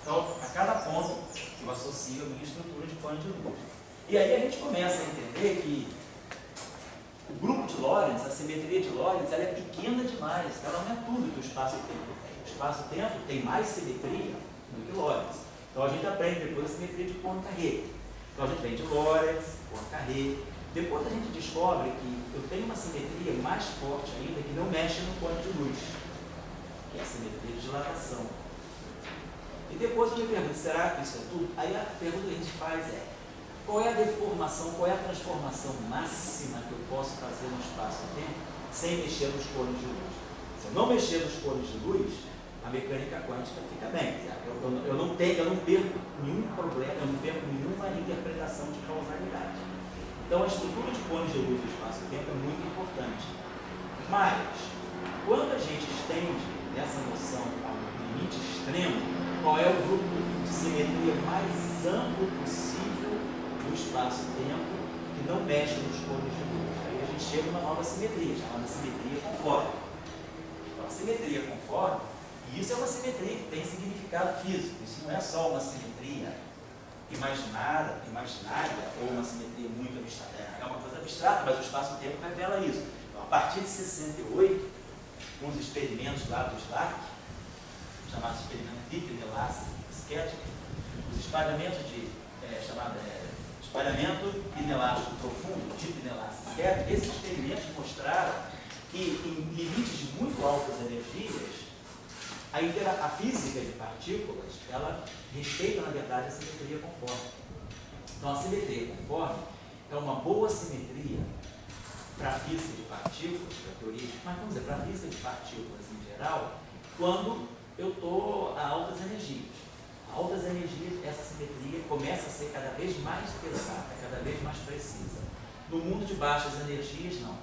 Então, a cada ponto, eu associo a minha estrutura de cone de luz. E aí a gente começa a entender que o grupo de Lorentz, a simetria de Lorentz, ela é pequena demais. Ela não é tudo que o espaço-tempo tem. O espaço-tempo tem mais simetria do que Lorentz. Então, a gente aprende depois a simetria de Poincaré. Então, a gente vem de Lorentz, Poincaré. Depois a gente descobre que eu tenho uma simetria mais forte ainda que não mexe no cone de luz, que é a simetria de dilatação. E depois eu me pergunto, será que isso é tudo? Aí a pergunta que a gente faz é, qual é a deformação, qual é a transformação máxima que eu posso fazer no espaço-tempo sem mexer nos cones de luz? Se eu não mexer nos cones de luz, a mecânica quântica fica bem. Eu não perco nenhum problema, eu não perco nenhuma interpretação de causalidade. Então, a estrutura de cones de luz do espaço-tempo é muito importante. Mas, quando a gente estende essa noção ao limite extremo, qual é o grupo de simetria mais amplo possível do espaço-tempo que não mexe nos cones de luz? Aí a gente chega a uma nova simetria, chamada simetria conforme. Então, a simetria conforme, e isso é uma simetria que tem significado físico. Isso não é só uma simetria imaginária ou uma simetria muito abstrata. É uma coisa abstrata, mas o espaço-tempo revela isso. Então, a partir de 68, com os experimentos lá do Slack, chamados experimentos Deep Inelastic Scattering, os espalhamentos espalhamento inelástico profundo, Deep Inelastic Scattering, esses experimentos mostraram que em limites de muito altas energias, a física de partículas, ela respeita, na verdade, a simetria conforme. Então, a simetria conforme é uma boa simetria para a física de partículas, para a teoria, mas vamos dizer, para a física de partículas em geral, quando eu estou a altas energias. A altas energias, essa simetria começa a ser cada vez mais pesada, cada vez mais precisa. No mundo de baixas energias, não.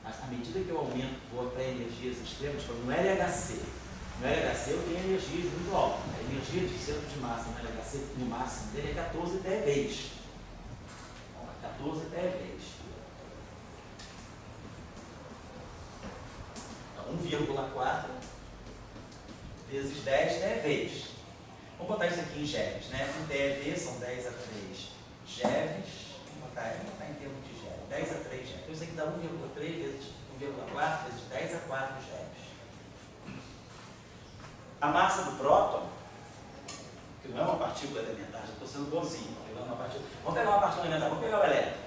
Mas à medida que eu aumento, vou para energias extremas, como no LHC, eu tenho energias muito altas. A energia de centro de massa no LHC, no máximo dele, é 14 TeVs. 14 TeVs. Então, 1,4 vezes 10 TeVs. Vamos botar isso aqui em GeVs, né? 1 TeV são 10 a 3 GeVs. Vamos botar em termos de GeV. 10 a 3 GeVs. Então, isso aqui dá 1,3 vezes 1,4 vezes 10 a 4 GeVs. A massa do próton, que não é uma partícula elementar, já estou sendo bonzinho, pegando uma partícula. Vamos pegar uma partícula elementar, vamos pegar o elétron.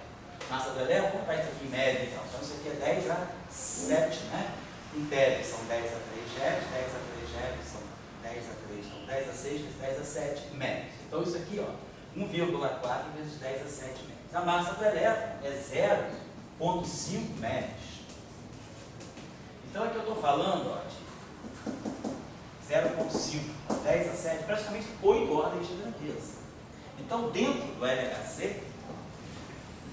Massa do elétron, vamos botar isso aqui em média, então. Então isso aqui é 10 a 7, né? Em TeV são 10 a 3 GeVs, 10 a 3 GeVs são 10 a 3, então 10 a 6 vezes 10 a 7 médios. Então isso aqui, ó, 1,4 vezes 10 a 7 médios. A massa do elétron é 0,5 médios. Então aqui eu estou falando, ó, de 0,5, 10 a 7, praticamente 8 ordens de grandeza. Então, dentro do LHC,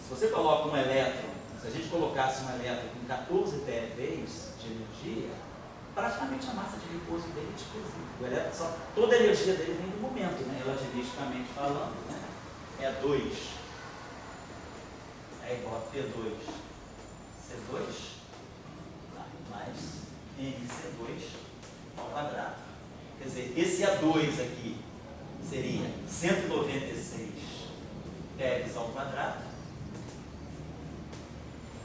se você coloca um elétron, se a gente colocasse um elétron com 14 TeVs de energia, praticamente a massa de repouso dele é explosiva. O elétron, toda a energia dele vem do momento, né? Relativisticamente falando, né? É 2. É igual a P2. C2 mais MC2 ao quadrado. Quer dizer, esse A2 aqui seria 196 TeVs ao quadrado.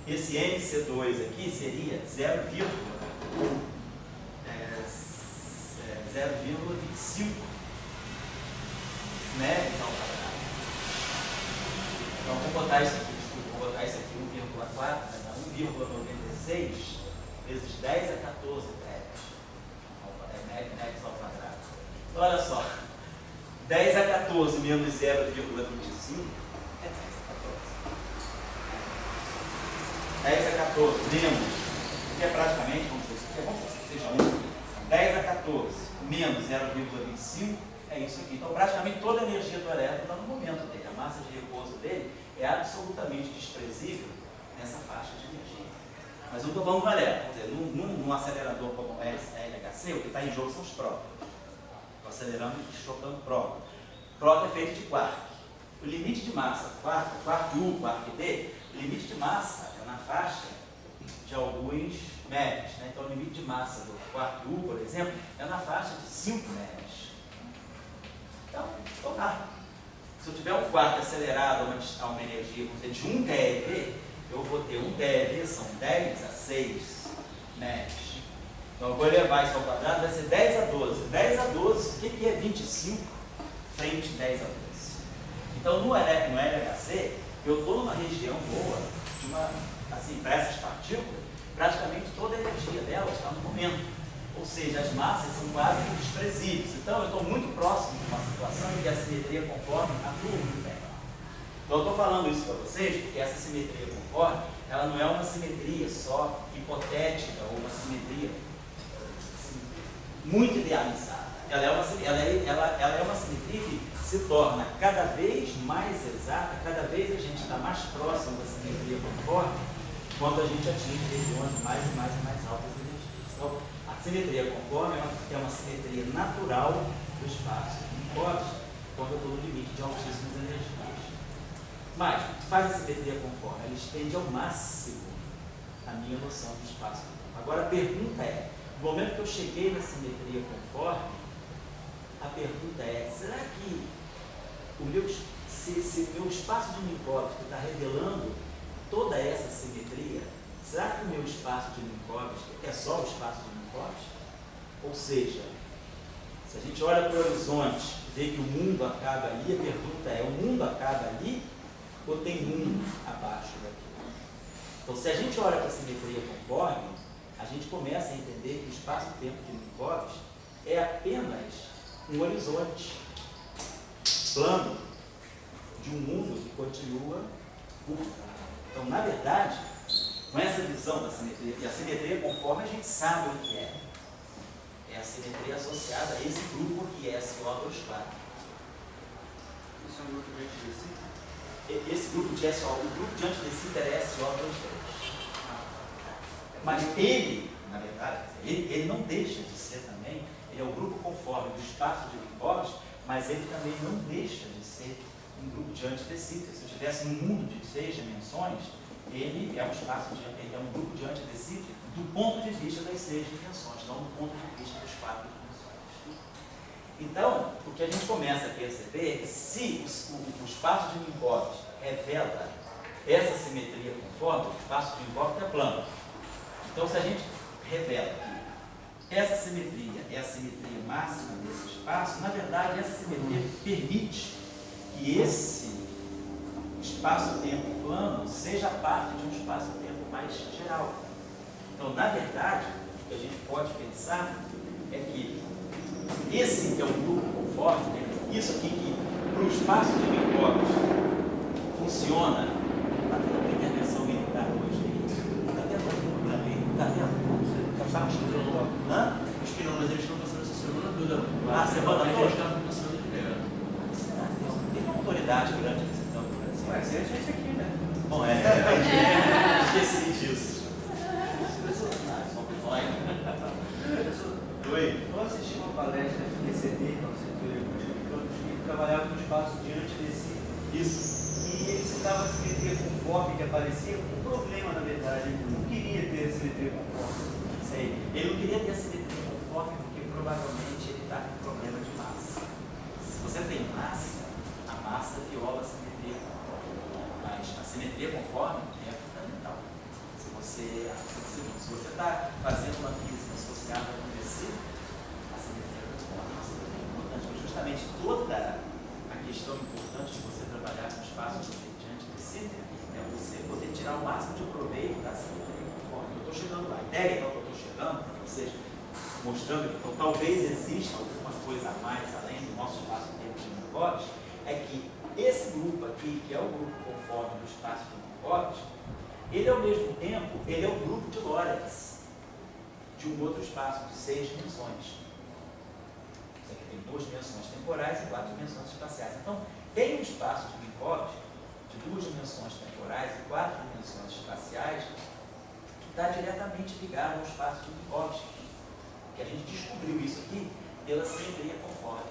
Esse MC2 aqui seria 0,25 MeV ao quadrado. Então, vou botar isso aqui, desculpa, vou botar isso aqui 1,4, vai dar 1,96 vezes 10 a 14 MeV ao quadrado. Então, olha só, 10 a 14 menos 0,25 é 10 a 14 menos, que é praticamente, vamos dizer, que seja 1, 10 a 14 menos 0,25 é isso aqui. Então, praticamente toda a energia do elétron está no momento dele. A massa de repouso dele é absolutamente desprezível nessa faixa de energia. Mas eu estou falando do elétron, quer dizer, num acelerador como o LHC, o que está em jogo são os prótons. Estou acelerando e chocando prótons. Próton é feito de quark. O limite de massa, quark U, quark D, o limite de massa é na faixa de alguns MeVs, né? Então, o limite de massa do quark U, por exemplo, é na faixa de 5 MeVs. Então, tá. Se eu tiver um quark acelerado a uma energia de 1 TeV, eu vou ter 1 TeV, são 10 a 6 MeVs. Então, eu vou elevar isso ao quadrado, vai ser 10 a 12. 10 a 12, o que é 25 frente a 10 a 12? Então, no LHC, eu estou numa região boa, de uma, assim, para essas partículas, praticamente toda a energia delas está no momento. Ou seja, as massas são quase desprezíveis. Então, eu estou muito próximo de uma situação em que a simetria conforme atua muito bem. Então, eu estou falando isso para vocês porque essa simetria conforme, ela não é uma simetria só hipotética ou uma simetria assim, muito idealizada. Ela é uma simetria que se torna cada vez mais exata, cada vez a gente está mais próximo da simetria conforme quando a gente atinge regiões mais e mais altas de energia. Então, a simetria conforme é uma simetria natural do espaço Minkowski quando eu estou no limite de altíssimas energias. Mas, o que faz a simetria conforme? Ela estende ao máximo a minha noção do espaço. Agora, a pergunta é, no momento que eu cheguei na simetria conforme, a pergunta é, será que se o meu espaço de Minkowski está revelando toda essa simetria, será que o meu espaço de Minkowski é só o espaço de Minkowski? Ou seja, se a gente olha para o horizonte e vê que o mundo acaba ali, a pergunta é, o mundo acaba ali ou tem mundo abaixo daqui? Então, se a gente olha para a simetria conforme, a gente começa a entender que o espaço-tempo de Minkowski é apenas um horizonte plano de um mundo que continua curto. Então, na verdade, com essa visão da simetria, e a simetria conforme a gente sabe o que é. É a simetria associada a esse grupo que é SO24.
Isso é um grupo de antidecita?
Esse grupo de SO, o grupo de antidecita é SO23. Mas ele, na verdade, ele não deixa de ser também, ele é o grupo conforme do espaço de Minkowski, mas ele também não deixa de ser um grupo de antidecita. Se eu tivesse um mundo de 6 dimensões, ele é um grupo de antidecita do ponto de vista das 6 dimensões, não do ponto de vista das 4 dimensões. Então, o que a gente começa a perceber é que se o espaço de Minkowski revela essa simetria conforme, o espaço de Minkowski é plano. Então, se a gente revela que essa simetria é a simetria máxima desse espaço, na verdade, essa simetria permite que esse espaço-tempo plano seja parte de um espaço-tempo mais geral. Então, na verdade, o que a gente pode pensar é que esse que é um grupo conforme, né? Isso aqui que para o espaço de Minkowski funciona, está tendo uma intervenção militar hoje aí, está tendo um problema aí, está tendo. Hã?
Acho que não, mas eles estão passando essa semana toda.
Ah, semana toda?
Eles estavam passando de pé.
Tem uma autoridade um problema, na verdade. Ele não queria ter a simetria conforme. Ele não queria ter a simetria conforme porque provavelmente ele está com problema de massa. Se você tem massa, a massa viola a simetria conforme. Mas a simetria conforme é fundamental. Se você está fazendo uma física associada com o tecido, a simetria conforme é importante. Mas justamente toda a questão importante de você trabalhar com espaços diante de tecido é você poder tirar o máximo de proveito da simetria conforme. Eu estou chegando lá. A ideia então, que eu estou chegando, para vocês mostrando que então, talvez exista alguma coisa a mais além do nosso espaço-tempo de Minkowski, é que esse grupo aqui, que é o grupo conforme do espaço de Minkowski, ele ao mesmo tempo, ele é um grupo de Lorentz, de um outro espaço, de 6 dimensões. Isso aqui tem 2 dimensões temporais e 4 dimensões espaciais. Então, tem um espaço de Minkowski, de 2 dimensões temporais e 4 dimensões espaciais, que está diretamente ligado ao espaço de Minkowski. Que a gente descobriu isso aqui pela simetria conforme.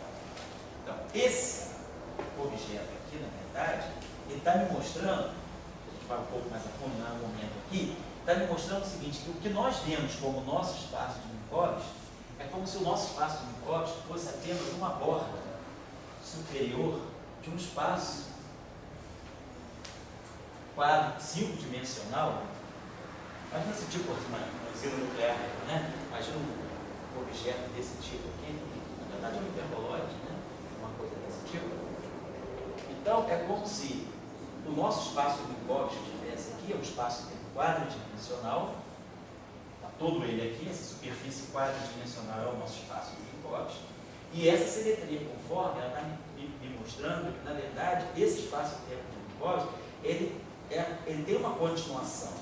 Então, esse objeto aqui, na verdade, ele está me mostrando, a gente vai um pouco mais a fundo no momento aqui, está me mostrando o seguinte, que o que nós vemos como nosso espaço de Minkowski é como se o nosso espaço de Minkowski fosse apenas uma borda superior de um espaço quadro 5-dimensional. Imagina esse tipo de usina nuclear, né? Imagina um objeto desse tipo aqui, na verdade é um hiperboloide, né? Uma coisa desse tipo. Então, é como se o nosso espaço de Minkowski tivesse aqui, é um espaço-tempo quadridimensional, está todo ele aqui, essa superfície quadridimensional é o nosso espaço de Minkowski, e essa simetria conforme, ela está me mostrando que, na verdade, esse espaço-tempo de Minkowski, ele tem uma continuação,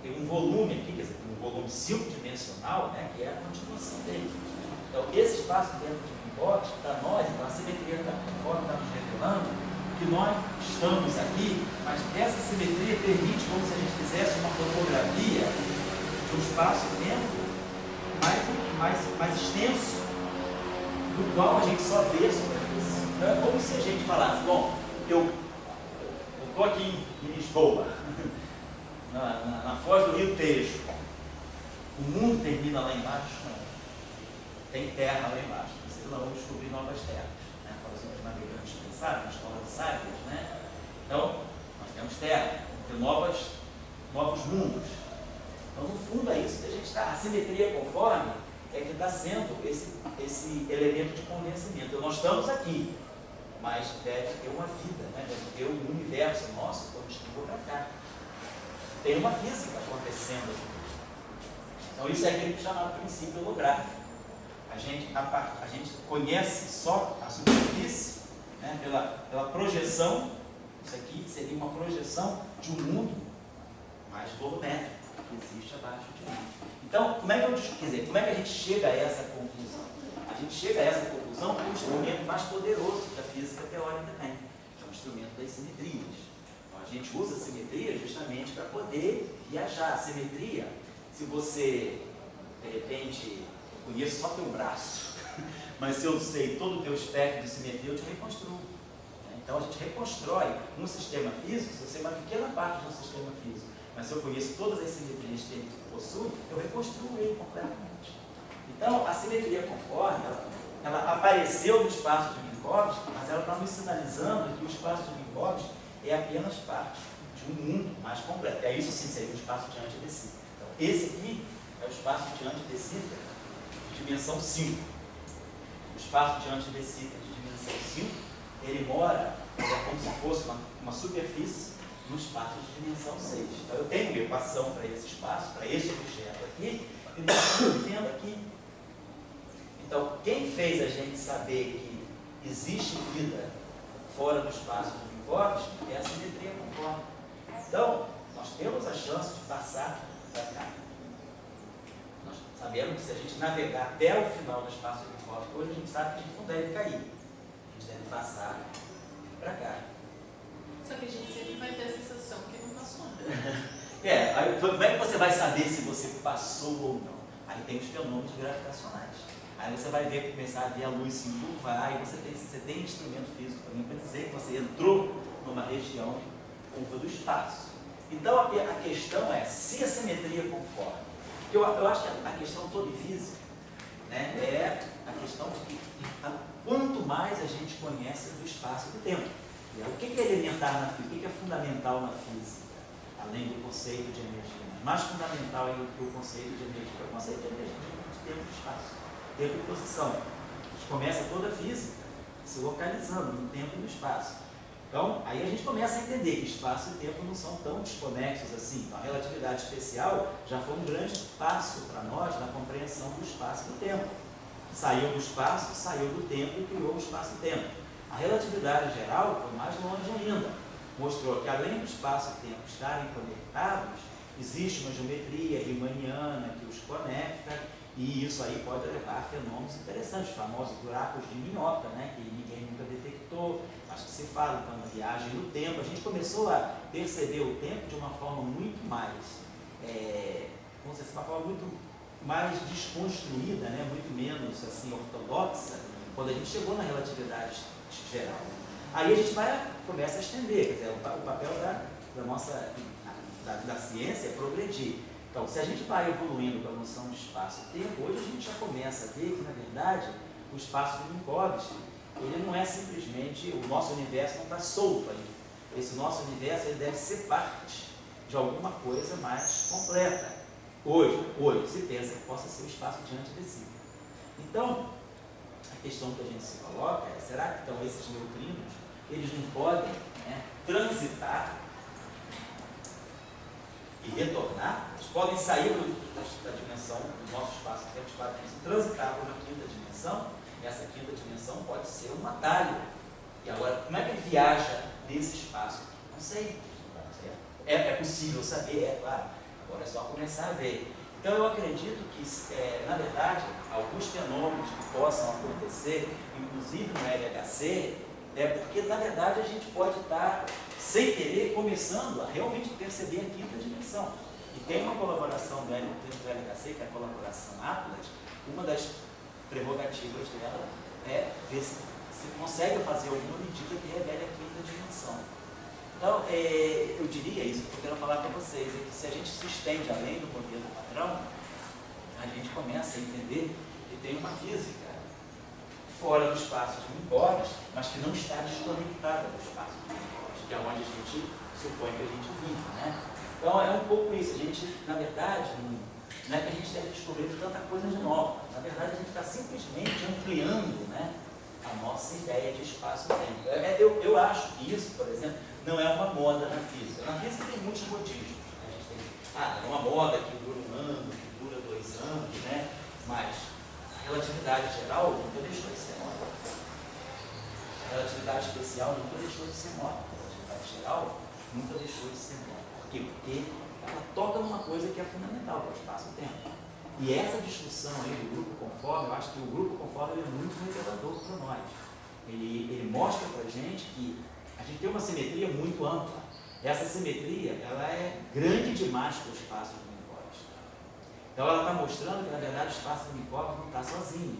tem um volume aqui, quer dizer, tem um volume 5-dimensional, né, que é a continuação dele. Então, esse espaço-tempo de Minkowski, para nós, então, a simetria conforme está nos revelando que nós estamos aqui, mas essa simetria permite como se a gente fizesse uma fotografia de um espaço-tempo mais extenso, do qual a gente só vê a superfície. Então é como se a gente falasse, bom, eu estou aqui em Lisboa, na foz do Rio Tejo, o mundo termina lá embaixo? Não. Tem terra lá embaixo, vocês vão descobrir novas terras. Os navegantes pensaram, na escola de Sagres, né? Então, nós temos terra, temos novos mundos. Então, no fundo, é isso que a gente está. A simetria conforme é que está sendo esse elemento de convencimento. Então, nós estamos aqui, mas deve ter uma vida, né? Deve ter um universo nosso, quando chegou para cá. Tem uma física acontecendo aqui. Então, isso é aquele que é chamado princípio holográfico. A gente conhece só a superfície, né, pela projeção. Isso aqui seria uma projeção de um mundo mais volumétrico que existe abaixo de mim. Então, como é que a gente chega a essa conclusão? A gente chega a essa conclusão com o instrumento mais poderoso que a física teórica tem, que é o instrumento das simetrias. Então, a gente usa a simetria justamente para poder viajar. A simetria, se você, de repente, conheço só teu braço, mas se eu sei todo o teu espectro de simetria, eu te reconstruo. Então a gente reconstrói um sistema físico, se eu sei uma pequena parte do sistema físico, mas se eu conheço todas as simetrias que ele possui, eu reconstruo ele completamente. Então a simetria conforme, ela apareceu no espaço de Minkowski, mas ela está nos sinalizando que o espaço de Minkowski é apenas parte de um mundo mais completo. É isso sim, seria o espaço de antidecita. Então esse aqui é o espaço de antidecita de dimensão 5. O espaço de antidecita de dimensão 5, ele mora, é como se fosse uma superfície no espaço de dimensão 6. Então eu tenho uma equação para esse espaço, para esse objeto aqui, e nós estamos vendo aqui. Então, quem fez a gente saber que existe vida fora do espaço de Minkowski é a simetria conforme. Então, nós temos a chance de passar para cá. Nós sabemos que se a gente navegar até o final do espaço de Minkowski, hoje a gente sabe que a gente não deve cair. A gente deve passar para cá.
Só que a gente sempre vai ter a sensação que não passou, né?
Aí, como é que você vai saber se você passou ou não? Aí tem os fenômenos gravitacionais. Aí você vai ver, começar a ver a luz se encurvar, e você tem instrumento físico também para dizer que você entrou numa região curva do espaço. Então a questão é se a simetria conforme. Eu acho que a questão toda em física, né, é a questão de que quanto mais a gente conhece do espaço e do tempo. O que é elementar na física? O que é fundamental na física? Além do conceito de energia. Mais fundamental que o conceito de energia é o conceito de energia de tempo e espaço. Tempo e posição. A gente começa toda a física se localizando no tempo e no espaço. Então, aí a gente começa a entender que espaço e tempo não são tão desconexos assim. Então, a relatividade especial já foi um grande passo para nós na compreensão do espaço e do tempo. Saiu do espaço, saiu do tempo e criou o espaço e tempo. A relatividade geral foi mais longe ainda. Mostrou que além do espaço e tempo estarem conectados, existe uma geometria riemanniana que os conecta, e isso aí pode levar a fenômenos interessantes, famosos buracos de minhoca, né, que ninguém nunca detectou. Acho que se fala então da viagem no tempo. A gente começou a perceber o tempo de uma forma muito mais, vamos dizer, uma forma muito mais desconstruída, né, muito menos assim ortodoxa, quando a gente chegou na relatividade geral. Aí a gente começa a estender, quer dizer, o papel da nossa da ciência é progredir. Então, se a gente vai evoluindo com a noção de espaço e tempo, hoje a gente já começa a ver que, na verdade, o espaço de Minkowski, ele não é simplesmente, o nosso universo não está solto aí. Esse nosso universo ele deve ser parte de alguma coisa mais completa. Hoje se pensa que possa ser o espaço diante de si. Então, a questão que a gente se coloca é, será que então esses neutrinos, eles não podem, né, transitar e retornar? Eles podem sair da dimensão do nosso espaço-tempo de 4 dimensões, transitar para uma quinta dimensão, e essa quinta dimensão pode ser um atalho. E agora, como é que ele viaja nesse espaço? Não sei. É possível saber, é claro. Agora é só começar a ver. Então eu acredito que, na verdade, alguns fenômenos que possam acontecer, inclusive no LHC, é porque, na verdade, a gente pode estar, sem querer, começando a realmente perceber a quinta dimensão. E tem uma colaboração do LHC, que é a colaboração Atlas, uma das prerrogativas dela é ver se consegue fazer alguma medida que revele a quinta dimensão. Então, eu diria isso que eu quero falar para vocês, é que se a gente se estende além do modelo padrão, a gente começa a entender que tem uma física fora do espaço de Minkowski, mas que não está desconectada do espaço de Minkowski, que é onde a gente supõe que a gente vive, né? Então, é um pouco isso. A gente, na verdade, não é que a gente esteja descobrindo tanta coisa de nova. Na verdade, a gente está simplesmente ampliando, né, a nossa ideia de espaço-tempo. Eu acho que isso, por exemplo, não é uma moda na física. Na física tem muitos modismos. Né? A gente tem, é uma moda que dura 1 ano, que dura 2 anos, né? Mas a relatividade geral nunca deixou de ser moda. A relatividade especial nunca deixou de ser moda. A relatividade geral nunca deixou de ser moda. Por quê? Porque ela toca numa coisa que é fundamental, que é o espaço-tempo. E essa discussão aí do grupo conforme, eu acho que o grupo conforme ele é muito revelador para nós. Ele mostra para a gente que a gente tem uma simetria muito ampla. Essa simetria, ela é grande demais para o espaço de Minkowski. Então ela está mostrando que, na verdade, o espaço de Minkowski não está sozinho.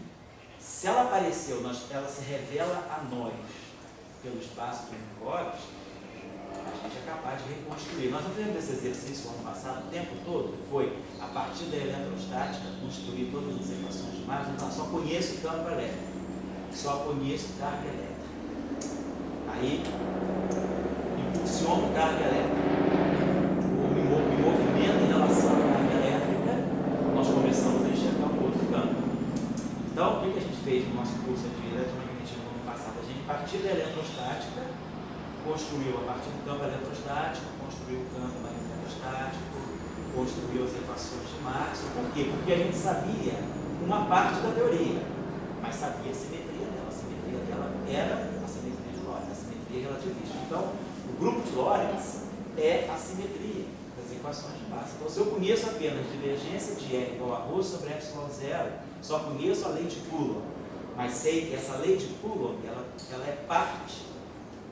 Se ela apareceu, ela se revela a nós pelo espaço de Minkowski, a gente é capaz de reconstruir. Nós não fizemos esse exercício no ano passado, o tempo todo, que foi, a partir da eletrostática, construir todas as equações de Maxwell. Então, só conheço o campo elétrico, só conheço carga elétrica. Aí, impulsiono carga elétrica, o movimento em relação à carga elétrica, nós começamos a enxergar um outro campo. Então, o que a gente fez no nosso curso de eletromagnetismo no ano passado? A gente, a partir da eletrostática, construiu a partir do campo eletrostático, construiu o campo magnetorostático, construiu as equações de Maxwell. Por quê? Porque a gente sabia uma parte da teoria, mas sabia a simetria dela. A simetria dela era a simetria de Lorentz, a simetria relativista. Então, o grupo de Lorentz é a simetria das equações de Maxwell. Então, se eu conheço apenas divergência de E igual a ρ sobre ε0, só conheço a lei de Coulomb, mas sei que essa lei de Coulomb ela é parte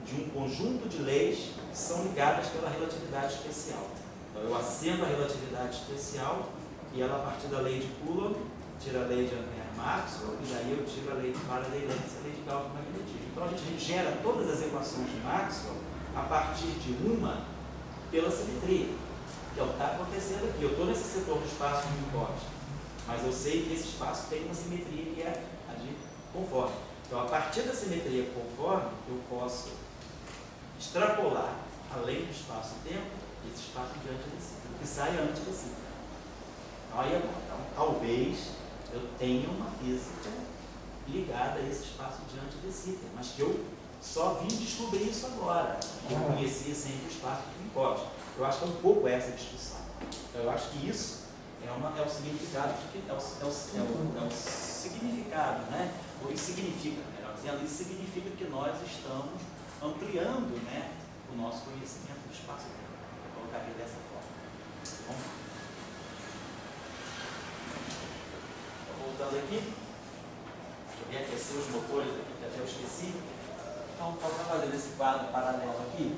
de um conjunto de leis que são ligadas pela relatividade especial. Então, eu acendo a relatividade especial e ela, a partir da lei de Coulomb, tira a lei de Ampère-Maxwell, e daí eu tiro a lei de Faraday-Lenz e a lei de Gauss-Magnetismo. Então, a gente gera todas as equações de Maxwell a partir de uma pela simetria, que é o que está acontecendo aqui. Eu estou nesse setor do espaço de conforme, mas eu sei que esse espaço tem uma simetria que é a de conforme. Então, a partir da simetria conforme, eu posso extrapolar além do espaço e tempo esse espaço diante desse, que sai antes desse. Então, aí é bom. Então, talvez eu tenha uma física ligada a esse espaço diante desse, mas que eu só vim descobrir isso agora. Eu conhecia sempre o espaço de Minkowski. Eu acho que é um pouco essa discussão. Então, eu acho que isso é o significado, é o significado, né? Ou isso significa, melhor dizendo, isso significa que nós estamos ampliando, né, o nosso conhecimento do espaço-tempo. Vou colocar aqui dessa forma. Tá bom? Então, voltando aqui, deixa eu reaquecer os motores aqui, que até eu esqueci. Então, para fazer esse quadro paralelo aqui,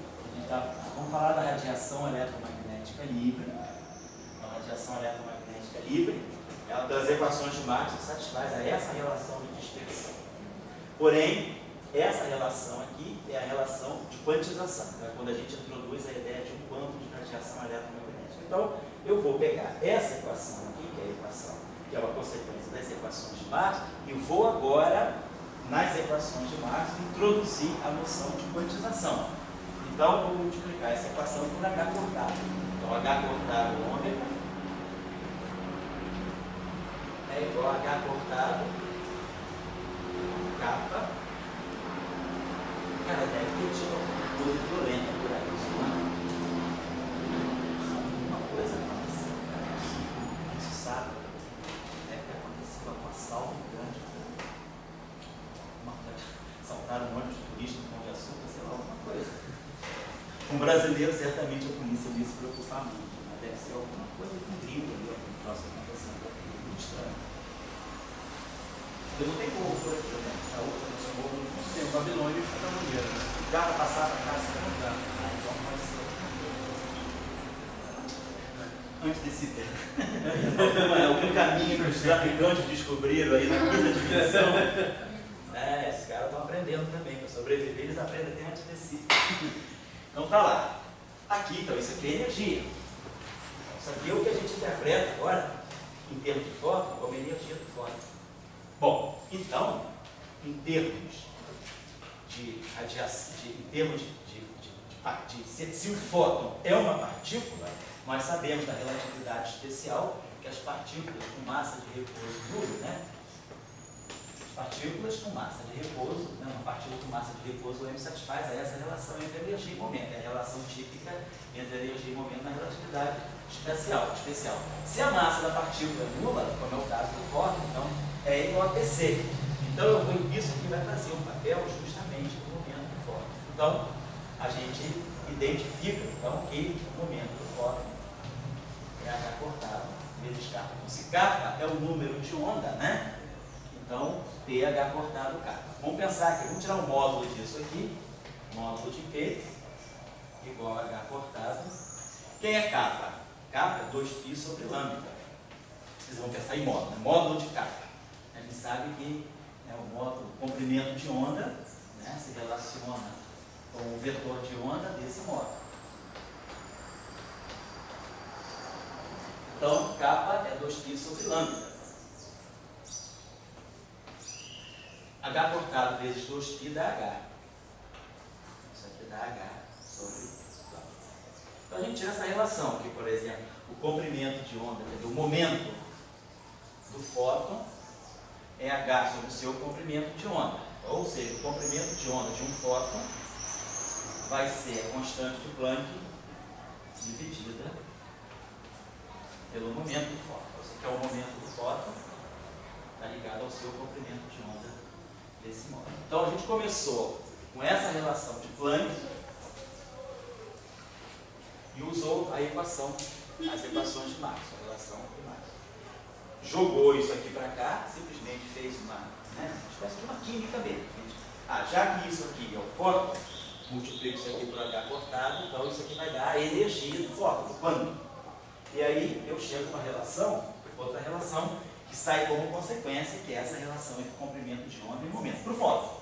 vamos falar da radiação eletromagnética livre. Então, a radiação eletromagnética livre, ela das equações de Maxwell satisfaz a essa relação de dispersão. Porém, essa relação aqui é a relação de quantização, né? Quando a gente introduz a ideia de um quanto de radiação eletromagnética. Então, eu vou pegar essa equação aqui, que é a equação, que é uma consequência das equações de Maxwell, e vou agora, nas equações de Maxwell, introduzir a noção de quantização. Então, vou multiplicar essa equação por H cortado. Então, H cortado ômega é igual a H cortado kappa. Cara, deve ter tido alguma coisa violenta por aí, isso não é? Alguma coisa aconteceu, cara. Isso sabe? Deve ter acontecido algum assalto grande. Assaltaram um ônibus turístico no Pão de Açúcar, sei lá, alguma coisa. Um brasileiro, certamente, a polícia não se preocupar muito, mas deve ser alguma coisa com gringo ali, algum troço acontecendo. Muito estranho. Eu não tenho como por aqui, né? A outra não tem o Babilônia e o Babilônia. Dá para passar para cá, se não dá. Então pode ser. Antes desse tempo. Algum caminho que os traficantes descobriram aí na quinta dimensão. Esses caras estão aprendendo também. Para sobreviver, eles aprendem até antes desse. Então tá lá. Aqui, então, isso aqui é energia. Isso aqui é o que a gente interpreta agora, em termos de fóton, como energia do fóton. Bom, então, em termos de radiação, se o fóton é uma partícula, nós sabemos da relatividade especial que as partículas com massa de repouso nulo, né? As partículas com massa de repouso, né? Uma partícula com massa de repouso M satisfaz a essa relação entre energia e momento, é a relação típica entre energia e momento na relatividade especial. Se a massa da partícula é nula, como é o caso do fóton, então é igual a Tc. Então, isso aqui vai fazer um papel justamente no momento do fóton. Então, a gente identifica então, que o momento do fóton é H cortado vezes kappa. Então, se kappa é o número de onda, né? Então, pH cortado kappa. Vamos pensar aqui, vamos tirar um módulo disso aqui. Módulo de Q igual a H cortado. Quem é kappa? Kappa é 2π sobre lambda. Vocês vão pensar em módulo, né? Módulo de kappa. A gente sabe que o módulo, o comprimento de onda, né, se relaciona com o vetor de onda desse módulo. Então, kappa é 2π sobre lambda. H cortado vezes 2π dá H. Isso aqui dá H sobre lambda. Então, a gente tira essa relação aqui, por exemplo, o comprimento de onda, o momento do fóton é H sobre o seu comprimento de onda. Ou seja, o comprimento de onda de um fóton vai ser a constante de Planck dividida pelo momento do fóton. Você quer o momento do fóton, está ligado ao seu comprimento de onda desse modo. Então a gente começou com essa relação de Planck e usou a equação, as equações de Maxwell, a relação de Maxwell. Jogou isso aqui para cá, simplesmente fez uma espécie de uma química mesmo. Já que isso aqui é o fóton, multiplico isso aqui por H cortado, então isso aqui vai dar a energia do fóton, do quanto. E aí eu chego a uma relação, outra relação, que sai como consequência, que é essa relação entre comprimento de onda e momento, para o fóton.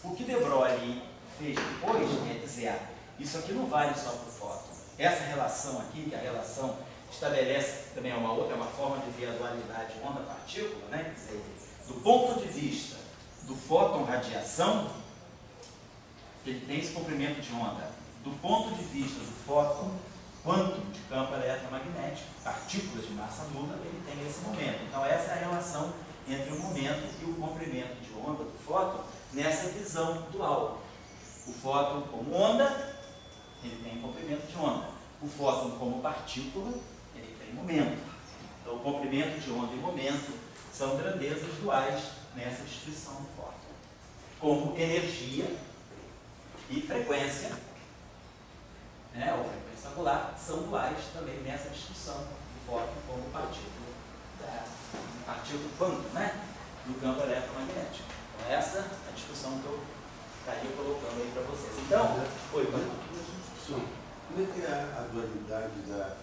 O que de Broglie fez depois, quer dizer, Isso aqui não vale só para o fóton. Essa relação aqui, que a relação estabelece também uma outra, uma forma de ver a dualidade onda-partícula, né? Quer dizer, do ponto de vista do fóton radiação, ele tem esse comprimento de onda. Do ponto de vista do fóton quantum de campo eletromagnético, partículas de massa nula, ele tem esse momento. Então essa é a relação entre o momento e o comprimento de onda do fóton nessa visão dual. O fóton como onda, ele tem comprimento de onda. O fóton como partícula, ele tem momento. Então o comprimento de onda e momento são grandezas duais nessa descrição do fóton. Como energia e frequência, né, ou frequência angular, são duais também nessa descrição do fóton como partícula, partícula quantum, né, do campo eletromagnético. Então essa é a discussão que eu estaria colocando aí para vocês. Então, oi,
como é que é a dualidade da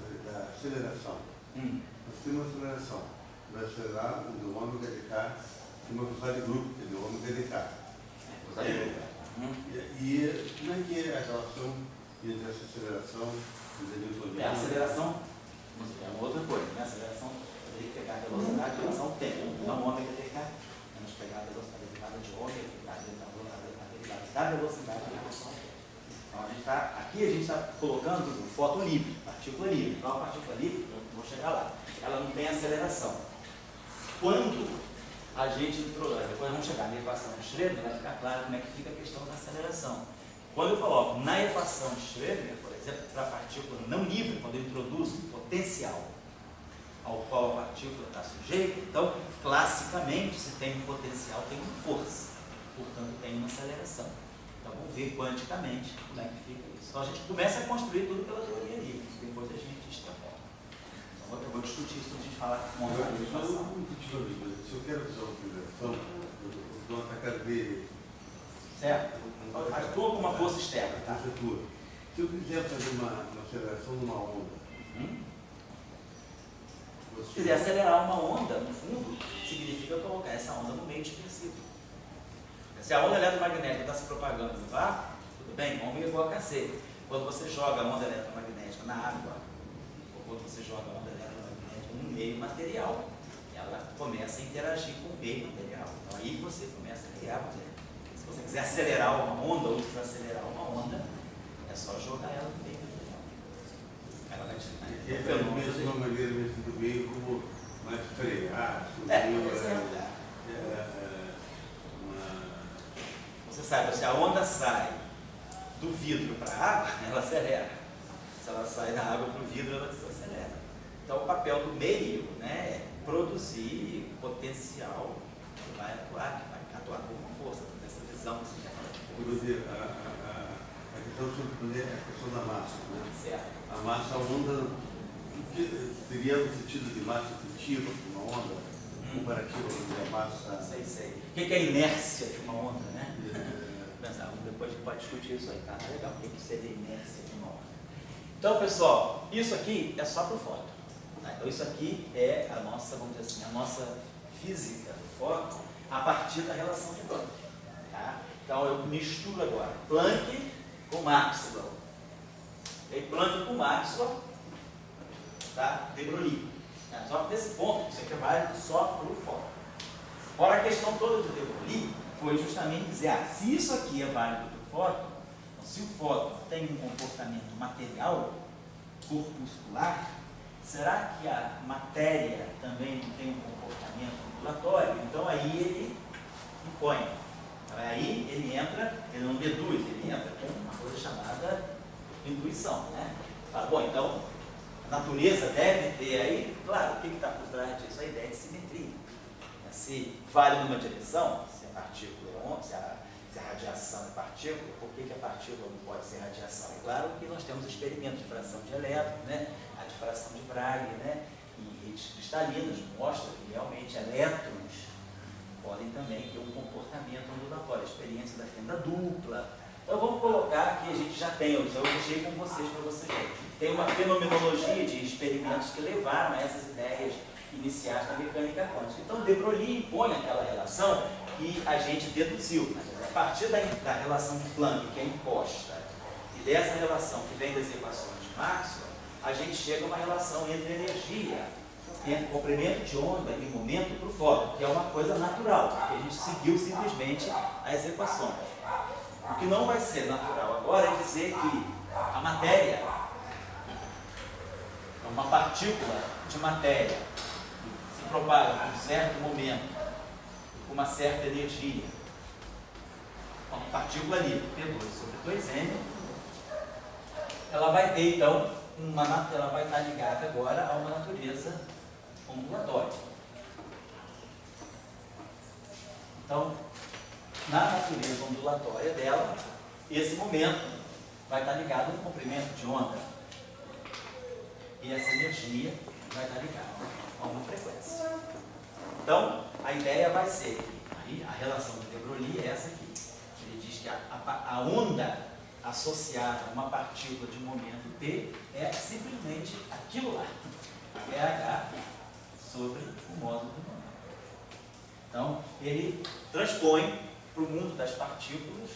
aceleração? Nós temos uma aceleração. Vai acelerar do ômega de K e uma velocidade de grupo, que é do ômega de K. E como é que é a relação entre essa aceleração e os newtonianos?
A aceleração é uma outra coisa, né? A aceleração poderia pegar a velocidade em relação ao tempo. Então, ômega de K, vamos pegar a velocidade derivada de ômega, a derivada da velocidade em relação ao tempo. Então, aqui a gente está colocando o fóton livre, partícula livre. Então, a partícula livre, eu vou chegar lá, ela não tem aceleração. Quando a gente introduz, depois vamos chegar na equação de Schrödinger, vai ficar claro como é que fica a questão da aceleração. Quando eu coloco na equação de Schrödinger, por exemplo, para a partícula não livre, quando eu introduzo um potencial ao qual a partícula está sujeita, então, classicamente, se tem um potencial, tem uma força. Portanto, tem uma aceleração. Então, vamos ver quanticamente como é que fica isso. Então, a gente começa a construir tudo pela teoria livre, depois a gente extrapola. Então, eu vou discutir isso quando a gente falar com uma equação.
Se eu quero usar uma aceleração, eu dou uma tacada de...
Certo? Atua com uma força externa, tá?
Se eu quiser fazer uma aceleração numa onda,
se quiser acelerar uma onda, no fundo, significa colocar essa onda no meio dispersivo. Se a onda eletromagnética está se propagando no vácuo, tudo bem, ômega igual a KC. Quando você joga a onda eletromagnética na água, ou quando você joga a onda eletromagnética no meio material, ela começa a interagir com o meio material. Então aí você começa a criar poder. Se você quiser acelerar uma onda ou desacelerar uma onda, é só jogar ela no meio material. Ela vai
e é da mesma maneira do meio como mais frear, subir,
Você sabe, se a onda sai do vidro para a água, ela acelera. Se ela sai da água para o vidro, ela desacelera. Então o papel do meio, né, é produzir potencial que vai atuar com uma força, dessa visão que você já falou de força.
A questão sobre a questão da massa, né?
Certo.
A massa, a onda, teria no sentido de massa efetiva, uma onda comparativa com a massa...
Sei. O que é a inércia de uma onda, né? Depois a gente pode discutir isso aí, tá? Legal. O que seria a inércia de uma onda? Então, pessoal, isso aqui é só para o fóton. Tá? Então, isso aqui é a nossa, vamos dizer assim, a nossa física do fóton a partir da relação de Planck. Tá? Então, eu misturo agora Planck com Maxwell. E Planck com Maxwell, tá? De Broglie. Tá? Só que nesse ponto, isso aqui é válido só para o fóton. Ora, a questão toda do De Broglie foi justamente dizer, se isso aqui é válido para o fóton, então, se o fóton tem um comportamento material, corpuscular, será que a matéria também não tem um comportamento ondulatório? Então aí ele impõe. Então, aí ele entra, ele não deduz, ele entra com uma coisa chamada intuição, né? Fala, bom, então a natureza deve ter aí, claro, o que está por trás disso? A ideia de simetria. Se vale numa direção, se a partícula é onda, se a radiação é partícula, por que a partícula não pode ser radiação? É claro que nós temos experimentos de fração de elétrons, né? A difração de Bragg, né? E redes cristalinas mostram que realmente elétrons podem também ter um comportamento ondulatório, a experiência da fenda dupla. Então vamos colocar que a gente já tem, eu deixei com vocês para vocês verem. Tem uma fenomenologia de experimentos que levaram a essas ideias iniciais da mecânica quântica. Então, de Broglie impõe aquela relação que a gente deduziu. A partir da relação de Planck, que é imposta, e dessa relação que vem das equações de Maxwell, a gente chega a uma relação entre energia, entre comprimento de onda e momento para o fóton, que é uma coisa natural, porque a gente seguiu simplesmente as equações. O que não vai ser natural agora é dizer que a matéria, uma partícula de matéria, que se propaga com um certo momento, com uma certa energia, uma partícula ali, P2 sobre 2M, ela vai ter então, ela vai estar ligada agora a uma natureza ondulatória. Então, na natureza ondulatória dela, esse momento vai estar ligado no comprimento de onda. E essa energia vai estar ligada a uma frequência. Então, a ideia vai ser que a relação de de Broglie é essa aqui. Ele diz que a onda associada a uma partícula de momento t é simplesmente aquilo lá. É H sobre o módulo do momento. Então, ele transpõe para o mundo das partículas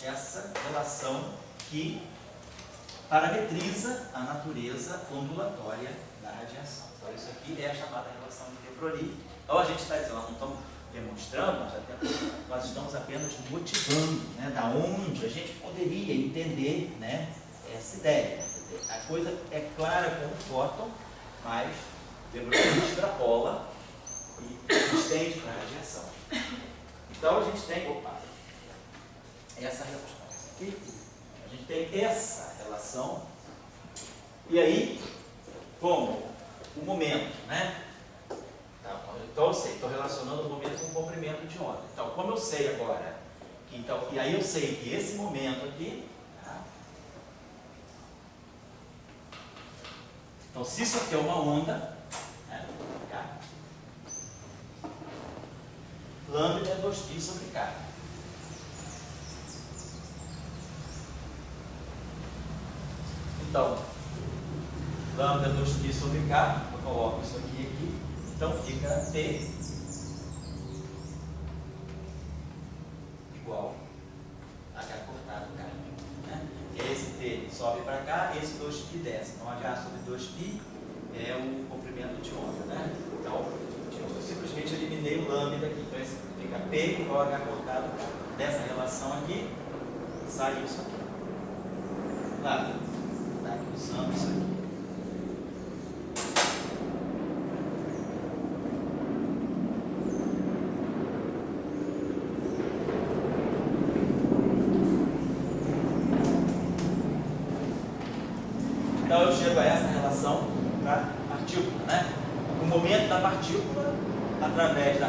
essa relação que parametriza a natureza ondulatória da radiação. Então, isso aqui é a chamada relação de de Broglie. Então, a gente está dizendo, nós não estamos demonstrando, nós estamos apenas motivando, né, da onde a gente poderia entender, né, essa ideia. Quer dizer, a coisa é clara como fóton, mas de Broglie extrapola e estende para a radiação. Então, a gente tem, essa relação aqui, a gente tem essa relação, e aí, como o momento, né? Então eu sei, estou relacionando o momento com o comprimento de onda. Então, como eu sei agora, e aí eu sei que esse momento aqui, tá? Então se isso aqui é uma onda, né? Tá? Lambda é 2π sobre K. Então, lambda 2π sobre K, eu coloco isso aqui, então fica T igual a H cortado K. Né? Esse T sobe para cá, esse 2π desce. Então H sobre 2π é o comprimento de onda. Né? Então, eu simplesmente eliminei o lambda aqui. Então esse fica P igual a H cortado K. Dessa relação aqui, sai isso aqui. Claro, está aqui usando isso aqui. Então eu chego a essa relação para a partícula, né? O momento da partícula, através da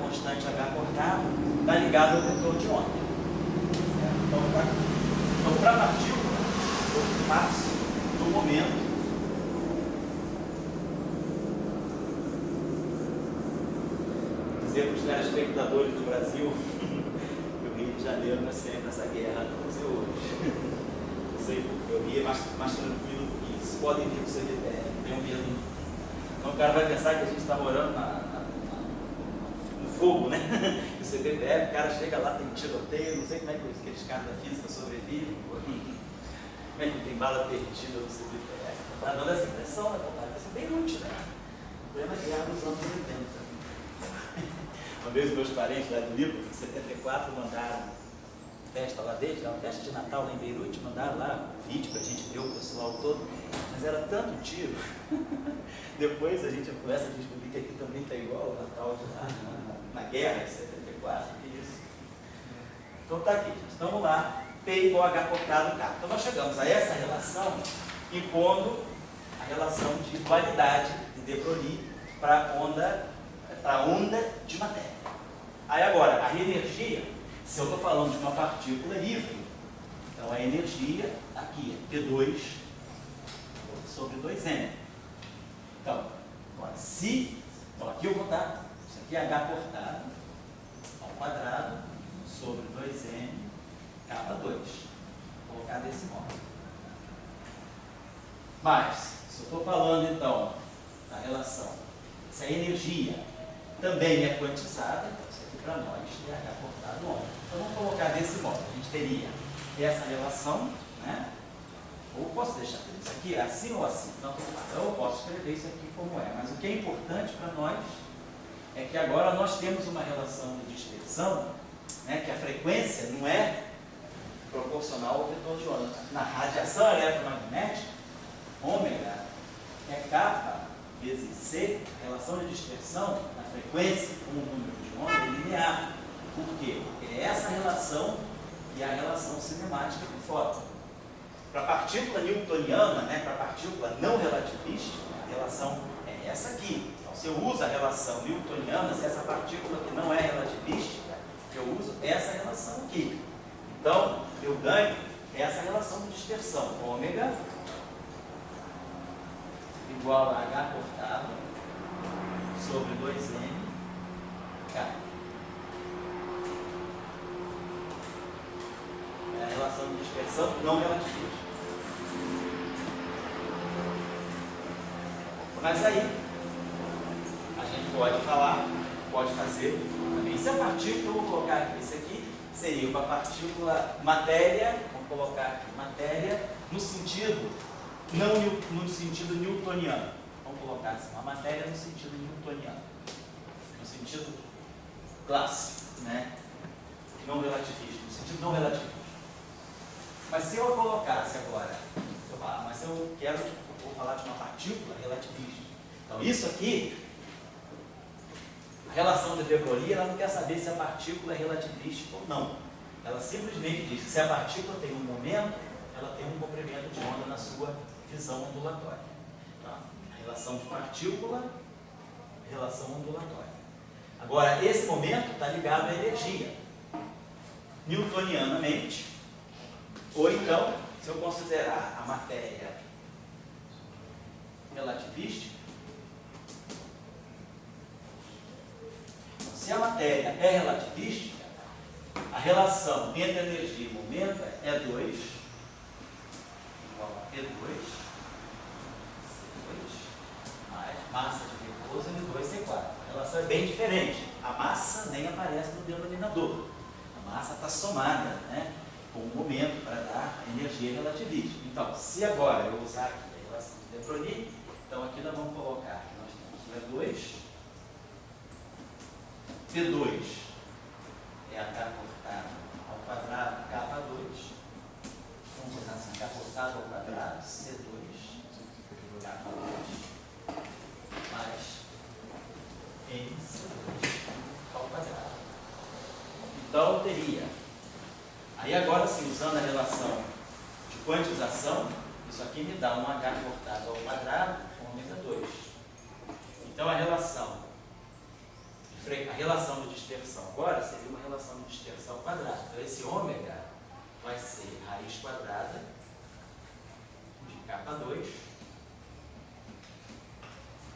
constante H cortado, está ligado ao vetor de onda. Então para a partícula, eu passo do momento dizer para os telespectadores do Brasil que o Rio de Janeiro não é sempre essa guerra do Brasil hoje. Não sei porque o Rio é mais tranquilo do que isso. Podem vir com o CPTF, não tenham medo. Então o cara vai pensar que a gente está morando no fogo, né? O CPTF, o cara chega lá, tem tiroteio, não sei como é que aqueles caras da física sobrevivem, como é que tem bala perdida no CPTF. Está dando essa impressão, né? Vai ser bem útil, né? O problema é guerra dos anos 80. Uma vez meus parentes lá do Líbano, em 74, mandaram festa lá deles, uma festa de Natal lá em Beirute, mandaram lá um vídeo para a gente ver o pessoal todo, mas era tanto tiro. Depois a gente começa a descobrir que aqui também está igual o Natal de lá, na guerra de 74, que isso. Então tá aqui, gente. Então vamos lá, P igual a H cortado K. Então nós chegamos a essa relação impondo a relação de dualidade de de Broglie para a onda de matéria. Aí agora, a energia, se eu estou falando de uma partícula livre, então a energia aqui é P2 sobre 2M. Então, agora, então aqui eu vou dar, isso aqui é H cortado ao quadrado sobre 2M K2. Vou colocar desse modo. Mas, se eu estou falando então da relação, se a energia também é quantizada, então isso aqui para nós é H cortado onda. Então vamos colocar desse modo. A gente teria essa relação, né? Ou posso deixar isso aqui assim ou assim, não, então eu posso escrever isso aqui como é, mas o que é importante para nós é que agora nós temos uma relação de dispersão, né, que a frequência não é proporcional ao vetor de onda. Na radiação eletromagnética, ômega é kappa vezes C, a relação de dispersão na frequência com o número de onda é linear. Por quê? Porque é essa relação e a relação cinemática do fóton. Para a partícula newtoniana, né, para a partícula não relativística, a relação é essa aqui. Então, se eu uso a relação newtoniana, se essa partícula que não é relativística, eu uso essa relação aqui. Então, eu ganho essa relação de dispersão, ômega igual a H cortado sobre 2m K. É a relação de dispersão não relativista. Mas aí, a gente pode falar, pode fazer também. Se a partícula, eu vou colocar aqui isso aqui, seria uma partícula matéria, vamos colocar aqui matéria, no sentido, não no sentido newtoniano. Vamos colocar assim, uma matéria no sentido newtoniano, no sentido clássico, né? Não relativista, no sentido não relativista. Mas se eu colocasse agora, mas eu vou falar de uma partícula relativista. Então isso aqui, a relação de De Broglie, ela não quer saber se a partícula é relativística ou não. Ela simplesmente diz que se a partícula tem um momento, ela tem um comprimento de onda na sua visão ondulatória. Tá? A relação de partícula, relação ondulatória. Agora, esse momento está ligado à energia. Newtonianamente, ou então, se eu considerar a matéria relativística, se a matéria é relativística, a relação entre energia e momento é 2 igual a P2, C2, mais massa de repouso M2C4. A relação é bem diferente. A massa nem aparece no denominador. A massa está somada, né, com o momento para dar energia relativista. Então, se agora eu usar aqui a relação de De Broglie, então aqui nós vamos colocar que nós temos P2 é H cortado ao quadrado, K2. Vamos botar assim, H cortado ao quadrado, C2, K2, mais MC2 ao quadrado. Então, eu teria, aí agora sim, usando a relação de quantização, isso aqui me dá um H cortado ao quadrado com ômega 2. Então, a relação de dispersão agora seria uma relação de dispersão quadrada. Então, esse ômega vai ser raiz quadrada de K2,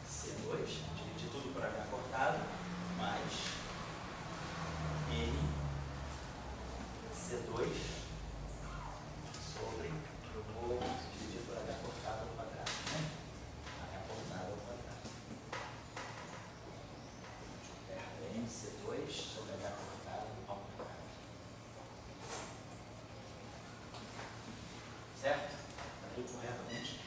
C2, dividir tudo por H cortado, mais N C2 sobre, eu vou dividir por H cortado ao quadrado, né? H cortado ao quadrado. MC2 sobre H cortado ao quadrado. Certo? Está tudo corretamente.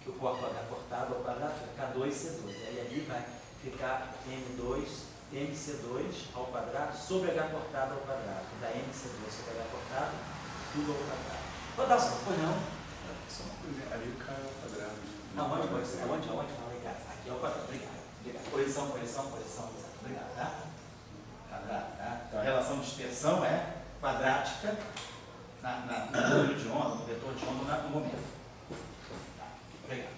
Que eu corto H cortado ao quadrado, fica K2C2. Aí ali vai ficar M2, MC2 ao quadrado sobre H cortado ao quadrado. Que dá MC2 sobre H cortado, tudo ao quadrado. Vou dar só, foi não?
Só uma coisinha, ali o cara é o quadrado.
Não, onde pode ser? Onde? Fala aí, cara. Aqui é o quadrado. Obrigado. Correção. Obrigado, tá? Quadrado, tá? Então a relação de dispersão é quadrática no número de onda, no vetor de onda no momento. Tá? Obrigado.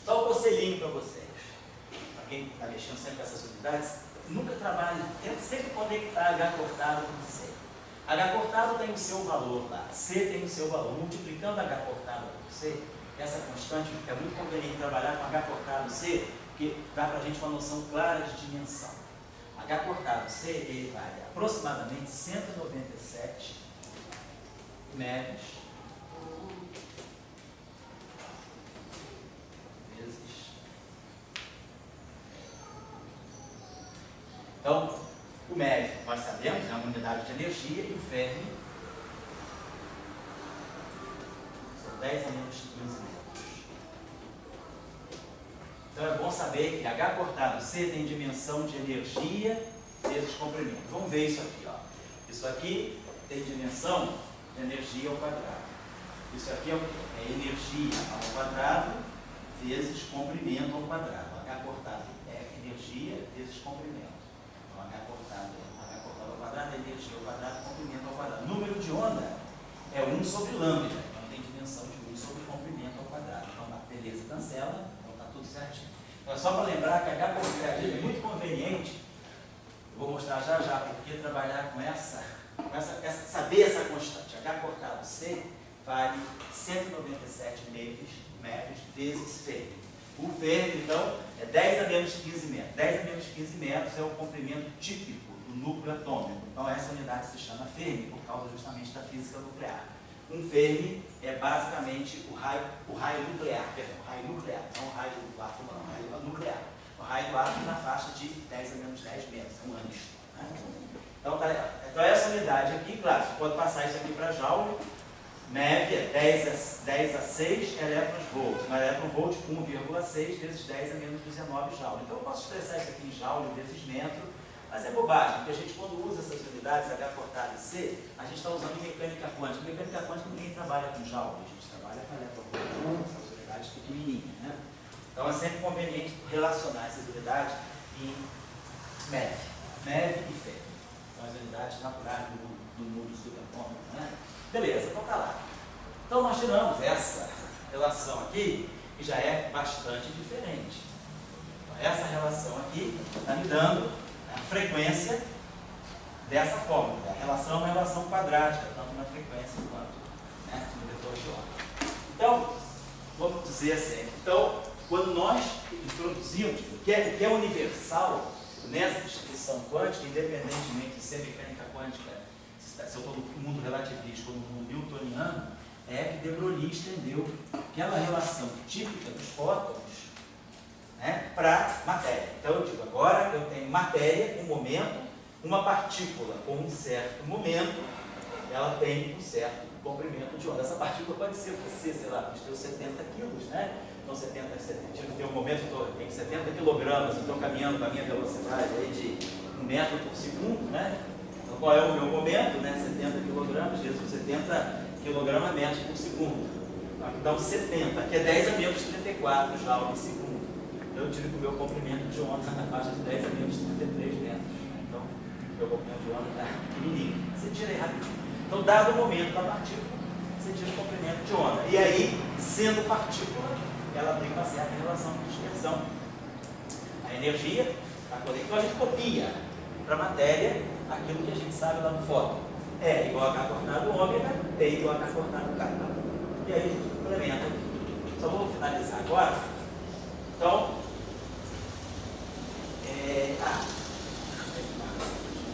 Só um conselhinho para vocês. Para quem está mexendo sempre com essas unidades, nunca trabalhe, tenta sempre conectar H cortado com C. H cortado tem o seu valor lá, C tem o seu valor. Multiplicando H cortado por C, essa constante é muito conveniente trabalhar com H cortado C, porque dá para a gente uma noção clara de dimensão. H cortado C, ele vale aproximadamente 197 MeV vezes. Então, o MeV, nós sabemos, é uma unidade de energia, e o Fermi 10 a menos 15 metros. Então é bom saber que H cortado C tem dimensão de energia vezes comprimento. Vamos ver isso aqui. Ó. Isso aqui tem dimensão de energia ao quadrado. Isso aqui é energia ao quadrado vezes comprimento ao quadrado. H cortado é energia vezes comprimento. Então H cortado ao quadrado é energia ao quadrado, comprimento ao quadrado. Número de onda é 1 sobre lambda. Então tem dimensão de 1 sobre comprimento ao quadrado. Então beleza, cancela. Então está tudo certinho. Então é só para lembrar que H cortado é muito conveniente. Eu vou mostrar já porque trabalhar com saber essa constante. H cortado C vale 197 MeV vezes Fermi. O Fermi, então, é 10 a menos 15 metros. 10 a menos 15 metros é o comprimento típico do núcleo atômico. Então, essa unidade se chama Fermi, por causa justamente da física nuclear. Um Fermi é basicamente o raio nuclear, não o raio do átomo, não, o raio nuclear. O raio do átomo na faixa de 10 a menos 10 metros, é um anjo. Né? Então, essa unidade aqui, claro, você pode passar isso aqui para Joule. MeV é 10 a 6 elétrons-volt. Um elétron-volt, 1,6 vezes 10 a menos 19 Joule. Então eu posso expressar isso aqui em Joule vezes metro, mas é bobagem, porque a gente quando usa essas unidades, H cortado e C, a gente está usando mecânica quântica. Mecânica quântica ninguém trabalha com Joule, a gente trabalha com elétron-volt, essas unidades pequenininhas. Né? Então é sempre conveniente relacionar essas unidades em MeV e Fermi. São as unidades naturais do mundo subatômico. Né? Beleza, então tá lá. Então nós tiramos essa relação aqui, que já é bastante diferente. Então, essa relação aqui está me dando a frequência dessa forma. A relação é uma relação quadrática, tanto na frequência quanto no vetor de onda. Então, vamos dizer assim, então, quando nós introduzimos o que é universal nessa distribuição quântica, independentemente de ser mecânica quântica, se eu estou no mundo relativístico ou no mundo newtoniano, é que de Broglie estendeu aquela relação típica dos fótons, né, para matéria. Então eu digo, agora eu tenho matéria com momento, uma partícula com um certo momento, ela tem um certo comprimento de onda. Essa partícula pode ser você, sei lá, os teus 70 quilos, né? Então 70 tem um momento, eu tenho 70 quilogramas, estou caminhando com a minha velocidade aí de 1 metro por segundo, né? Então, qual é o meu momento, né? 70 kg vezes 70 kg metros por segundo. Aqui dá um 70, aqui é 10 a menos 34 Joule por segundo. Então, eu digo que o meu comprimento de onda está na faixa de 10 a menos 33 metros. Então, o meu comprimento de onda está pequenininho. Você tira aí rapidinho. Então, dado o momento da partícula, você tira o comprimento de onda. E aí, sendo partícula, ela tem uma certa relação de dispersão. A energia está conectada. Então, a gente copia para a matéria aquilo que a gente sabe lá no fóton. É igual a H cortado ômega, T igual a H cortado K. E aí a gente complementa aqui. Só vou finalizar agora. Então,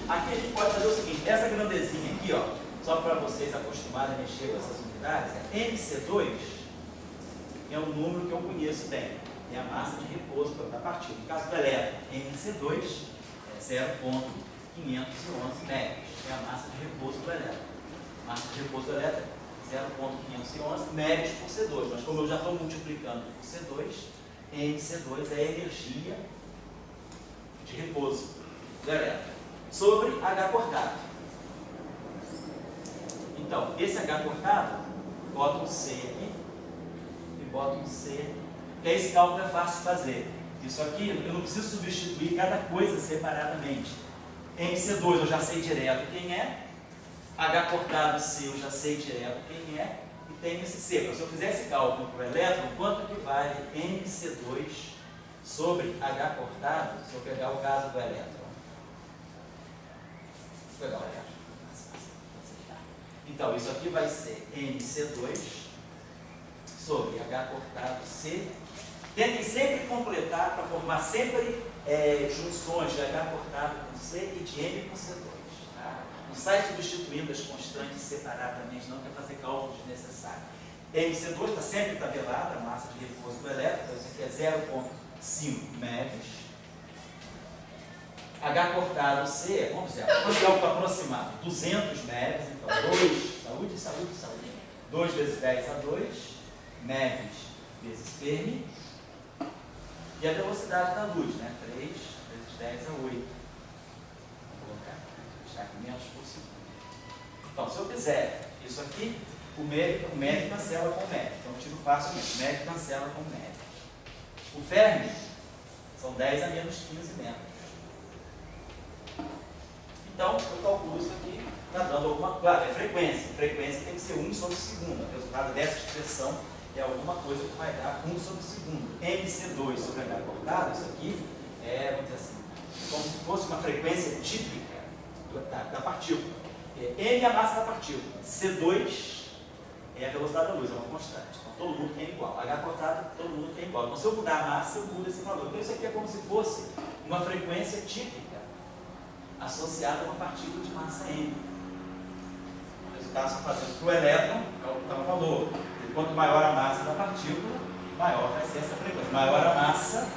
aqui a gente pode fazer o seguinte, essa grandezinha aqui, ó, só para vocês acostumarem a mexer com essas unidades, é MC2, que é um número que eu conheço bem, é a massa de repouso da partícula. No caso do elétron, MC2 é 0,511 MeV, é a massa de repouso do elétron. Massa de repouso do elétron é 0,511 MeV por C2, mas como eu já estou multiplicando por C2, MC2 é a energia de repouso do elétron sobre H cortado. Então, esse H cortado, bota um C aqui e bota um C aqui. Porque esse cálculo é fácil de fazer. Isso aqui, eu não preciso substituir cada coisa separadamente. MC2 eu já sei direto quem é, H cortado C eu já sei direto quem é, e tem esse C. Então, se eu fizer esse cálculo para o elétron, quanto que vale MC2 sobre H cortado, se eu pegar o caso do elétron? Vou pegar o elétron. Então, isso aqui vai ser MC2 sobre H cortado C. Tentem sempre completar para formar sempre junções de H cortado com C e de M com C2. Tá? Não sai substituindo as constantes separadamente, não quer fazer cálculos desnecessários. MC2 está sempre tabelada, a massa de repouso do elétron, então isso aqui é 0,5 MeV. H cortado C, vamos dizer, aproximado, 200 MeV, então 2, saúde, 2 vezes 10 a 2, MeV vezes Fermi, e a velocidade da luz, né? 3 vezes 10 é 8. Vou colocar, deixar aqui menos por segundo. Então, se eu fizer isso aqui, o MeV cancela com o MeV. Então, eu tiro facilmente. O MeV cancela com o MeV. O Fermi são 10 a menos 15 metros. Então, eu calculo isso aqui, está dando alguma coisa. Claro, é frequência. Frequência tem que ser 1 sobre segundo. O resultado dessa expressão é alguma coisa que vai dar 1 sobre segundo. MC2 sobre H cortado, isso aqui é, vamos dizer assim, como se fosse uma frequência típica da partícula. M é a massa da partícula. C2 é a velocidade da luz, é uma constante. Então, todo mundo tem igual. H cortado, todo mundo tem igual. Então, se eu mudar a massa, eu mudo esse valor. Então, isso aqui é como se fosse uma frequência típica associada a uma partícula de massa M. O resultado está fazendo para o elétron, calcular o valor. E quanto maior a massa da partícula, maior vai ser essa frequência. Maior a massa,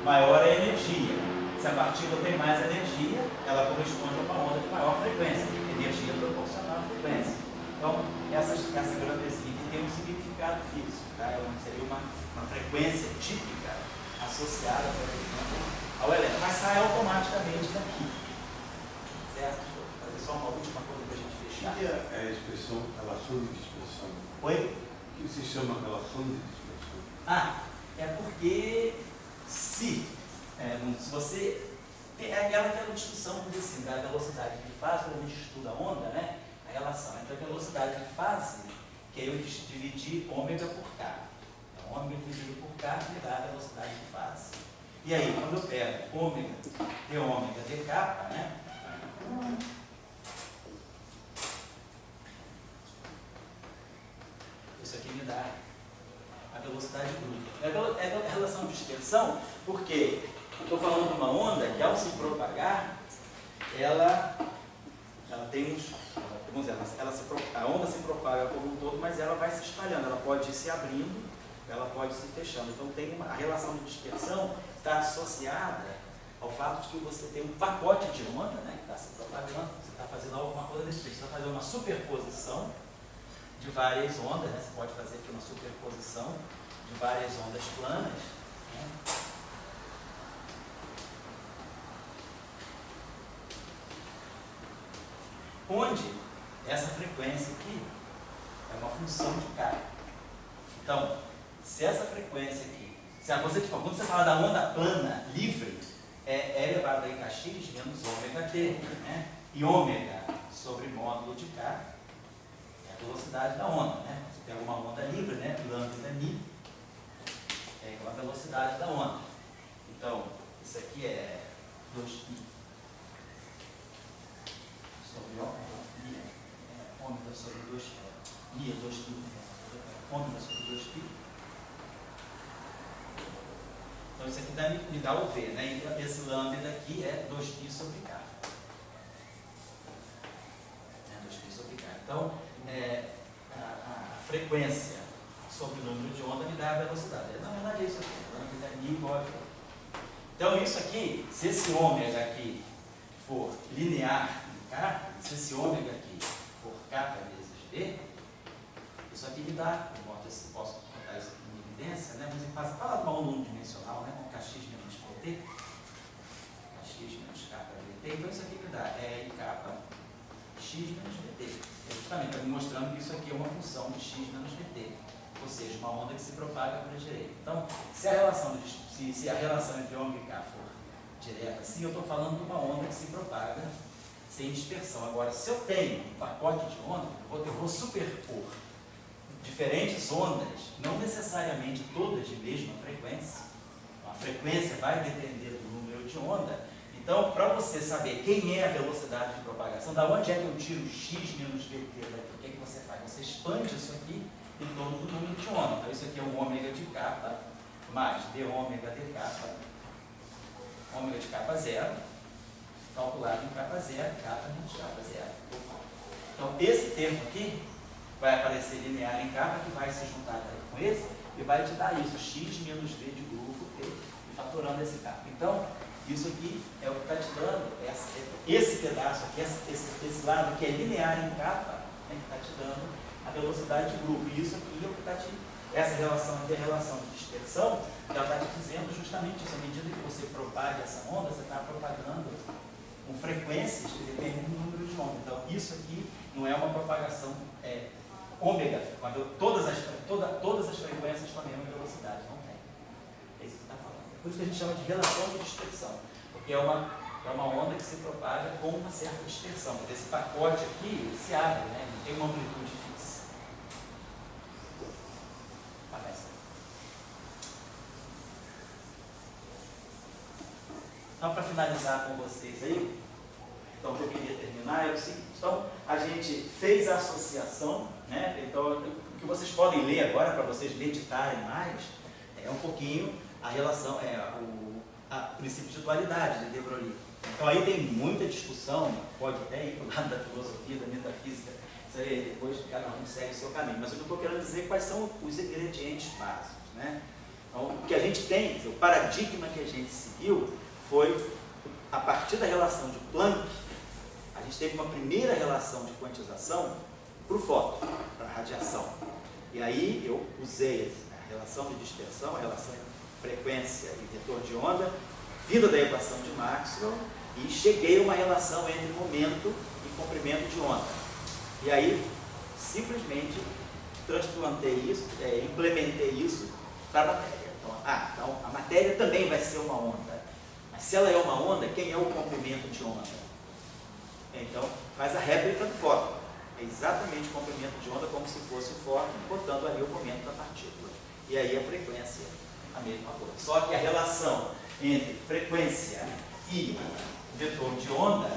maior a energia. Se a partícula tem mais energia, ela corresponde a uma onda de maior frequência. Energia proporcional à frequência. Então, essa grandeza aqui tem um significado físico. Tá? Seria uma frequência típica associada, por exemplo, ao elétron. Mas sai automaticamente daqui. Certo? Vou fazer só uma última coisa para a gente
O
fechar.
que é a expressão, relação de dispersão?
Oi?
O que se chama relação de dispersão?
É porque se você tem aquela discussão assim, da velocidade de fase, quando a gente estuda a onda, né? A relação entre a velocidade de fase, que é eu dividir ômega por K. Então, ômega dividido por K me dá a velocidade de fase. E aí, quando eu pego ômega de ômega de K, né? Isso aqui me dá a velocidade bruta. É a relação de dispersão, porque estou falando de uma onda que, ao se propagar, ela tem uns. Vamos dizer, a onda se propaga como um todo, mas ela vai se espalhando. Ela pode ir se abrindo, ela pode ir se fechando. Então, a relação de dispersão está associada ao fato de que você tem um pacote de onda, né, que está se propagando. Você está fazendo alguma coisa desse tipo. Você está fazendo uma superposição de várias ondas, né? Você pode fazer aqui uma superposição de várias ondas planas, né? Onde essa frequência aqui é uma função de K. Então, se essa frequência aqui, quando você fala da onda plana livre, é elevado a kx menos ômega t, né? E ômega sobre módulo de K é a velocidade da onda, né? Você pega uma onda livre, né? Lambda mi é igual a velocidade da onda. Então, isso aqui é 2π sobre ômega sobre 2π, mi é 2π, ômega sobre 2π. Então, isso aqui me dá o V, né? Então, esse lambda aqui é 2π sobre K. 2π sobre K. Então, a frequência sobre o número de onda me dá a velocidade. Na verdade, é isso aqui. Lambda é mi igual a V. Então, isso aqui, se esse ômega aqui for linear em K, se esse ômega aqui for K vezes V, isso aqui me dá, posso botar isso aqui em evidência, né? Mas fala de uma onda unidimensional, né? Com kx menos pt, kx menos k para vt, então isso aqui me dá k x menos vt. Justamente está me mostrando que isso aqui é uma função de x menos vt, ou seja, uma onda que se propaga para a direita. Então, se a relação entre ômega e k for direta assim, eu estou falando de uma onda que se propaga sem dispersão. Agora, se eu tenho um pacote de onda, eu vou superpor diferentes ondas, não necessariamente todas de mesma frequência. A frequência vai depender do número de onda. Então, para você saber quem é a velocidade de propagação, da onde é que eu tiro x menos vt daqui, o que é que você faz? Você expande isso aqui em torno do número de onda. Então, isso aqui é um ômega de k mais d ômega de k, ômega de k zero, calculado em k zero, k menos k zero. Então, esse termo aqui vai aparecer linear em K, que vai se juntar com esse, e vai te dar isso, x menos v de grupo t, e fatorando esse K. Então, isso aqui é o que está te dando, esse pedaço aqui, esse lado que é linear em K, é que está te dando a velocidade de grupo. E isso aqui é o que está te essa relação aqui é a relação de dispersão, ela está te dizendo justamente isso. À medida que você propaga essa onda, você está propagando com frequências que dependem do número de ondas. Então, isso aqui não é uma propagação ômega, todas as frequências com a mesma velocidade, não tem. É isso que está falando. Por isso que a gente chama de relação de dispersão, porque é uma onda que se propaga com uma certa dispersão. Mas esse pacote aqui, ele se abre, né? Não tem uma amplitude fixa. Parece. Então, para finalizar com vocês aí, então, o que eu queria terminar é o seguinte. Então, a gente fez a associação, né? Então, o que vocês podem ler agora, para vocês meditarem mais, é um pouquinho a relação, o princípio de dualidade de De Broglie. Então, aí tem muita discussão, pode até ir para o lado da filosofia, da metafísica, isso aí depois cada um segue o seu caminho. Mas o que eu estou querendo dizer é quais são os ingredientes básicos, né? Então, o que a gente tem, o paradigma que a gente seguiu foi, a partir da relação de Planck, a gente teve uma primeira relação de quantização para o fóton, para a radiação. E aí eu usei a relação de dispersão, a relação de frequência e vetor de onda, vinda da equação de Maxwell, e cheguei a uma relação entre momento e comprimento de onda. E aí, simplesmente, transplantei isso, implementei isso para a matéria. Então, a matéria também vai ser uma onda. Mas se ela é uma onda, quem é o comprimento de onda? Então, faz a réplica do fóton. É exatamente o comprimento de onda como se fosse o fóton, botando ali o momento da partícula. E aí a frequência, a mesma coisa. Só que a relação entre frequência e vetor de onda,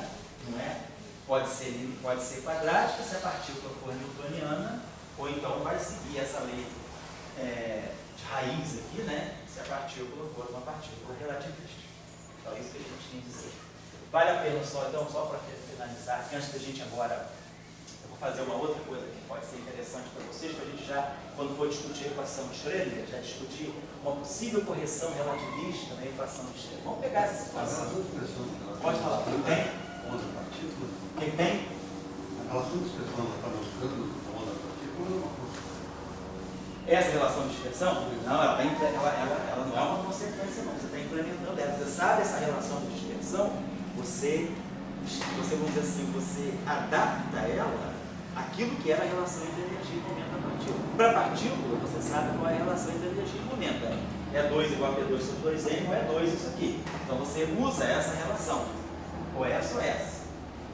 não é? Pode ser quadrática se a partícula for newtoniana, ou então vai seguir essa lei de raiz aqui, né? Se a partícula for uma partícula relativista. Então é isso que a gente tem que dizer. Vale a pena só para finalizar, antes da gente agora, eu vou fazer uma outra coisa que pode ser interessante para vocês, para a gente já, quando for discutir a equação de Schrödinger, já discutir uma possível correção relativista na equação de Schrödinger. Vamos pegar essa situação. Pode falar. Quem tem?
Onda partícula.
Quem tem?
A relação de expressão está mostrando a onda partícula ou uma
Essa relação de dispersão? Não, ela não é uma consequência, não. Você está implementando ela. Você sabe essa relação de dispersão? Você, vamos dizer assim, você adapta ela àquilo que era a relação entre energia e momento da partícula. Para a partícula, você sabe qual é a relação entre energia e momento. É 2 igual a P2 sobre 2N, ou é 2 isso aqui. Então você usa essa relação. Ou essa ou essa.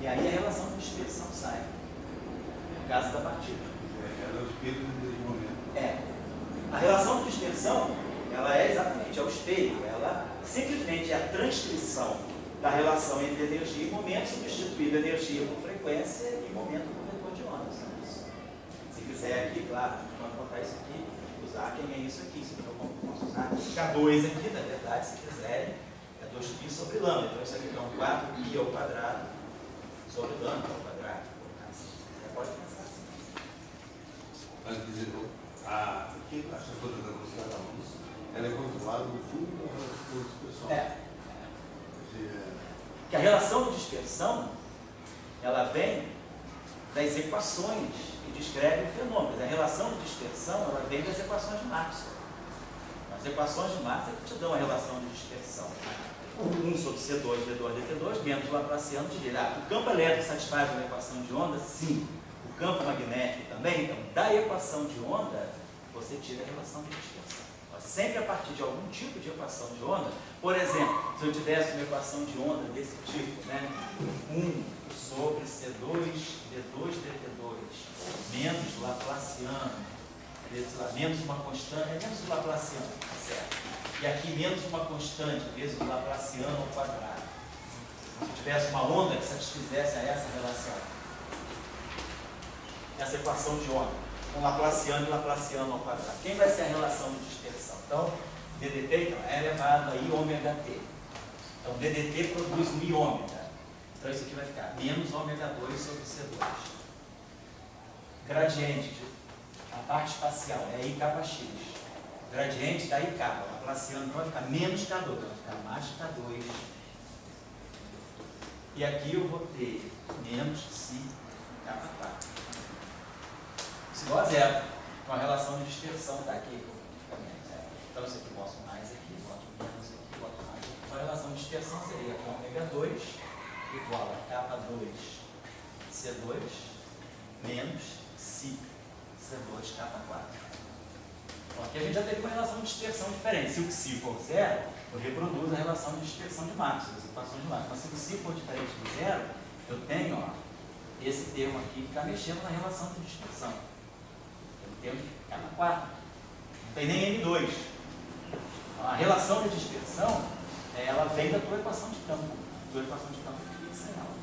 E aí a relação de dispersão sai. No caso da partícula.
É o espelho de momento.
A relação de dispersão, ela é exatamente, é o espelho. Ela simplesmente é a transcrição da relação entre energia e momento, substituindo energia por frequência e momento por vetor de onda. Se quiser aqui, claro, quando botar isso aqui, usar quem é isso aqui. Se eu posso usar K2 aqui, na verdade, se quiserem, é 2π sobre lambda. Então isso aqui é um 4π ao quadrado sobre lambda ao quadrado. Você pode pensar assim.
Mas, quer dizer, essa coisa da velocidade da luz, ela é controlada no fundo da relação de dispersão.
Que a relação de dispersão, ela vem das equações que descrevem o fenômeno. A relação de dispersão, ela vem das equações de Maxwell. As equações de Maxwell te dão a relação de dispersão. 1 sobre C2, V2, DT2, menos o Laplaciano te dirá. O campo elétrico satisfaz uma equação de onda? Sim. O campo magnético também? Então, da equação de onda, você tira a relação de dispersão. Sempre a partir de algum tipo de equação de onda. Por exemplo, se eu tivesse uma equação de onda desse tipo, né? 1 sobre C2, V2, DT2, menos Laplaciano, menos uma constante, menos o Laplaciano, tá certo? E aqui menos uma constante, vezes o Laplaciano ao quadrado. Se eu tivesse uma onda que satisfizesse a essa relação, essa equação de onda, com Laplaciano e Laplaciano ao quadrado. Quem vai ser a relação de dispersão? Então, DDT então, é elevado a I ômega T. Então, DDT produz um I ômega. Então, isso aqui vai ficar menos ômega 2 sobre C2. Gradiente, a parte espacial, é I kappa x. Gradiente da I kappa. Laplaciano não vai ficar menos K2, vai ficar mais K2. E aqui eu vou ter menos psi kappa 4. Igual a zero. Então a relação de dispersão está aqui. Então isso aqui mostra mais aqui, mostra menos aqui, mostra mais aqui. Então a relação de dispersão seria ômega 2 igual a kappa 2 C2 menos psi C2 kappa 4. Então aqui a gente já teve uma relação de dispersão diferente. Se o psi for zero, eu reproduzo a relação de dispersão de Maxwell, das equações de Maxwell. Mas se o psi for diferente de zero, eu tenho esse termo aqui que está mexendo na relação de dispersão. Tem termo kappa 4. Não tem nem N2. A relação de dispersão, ela vem da tua equação de campo. A tua equação de campo é fixa ela.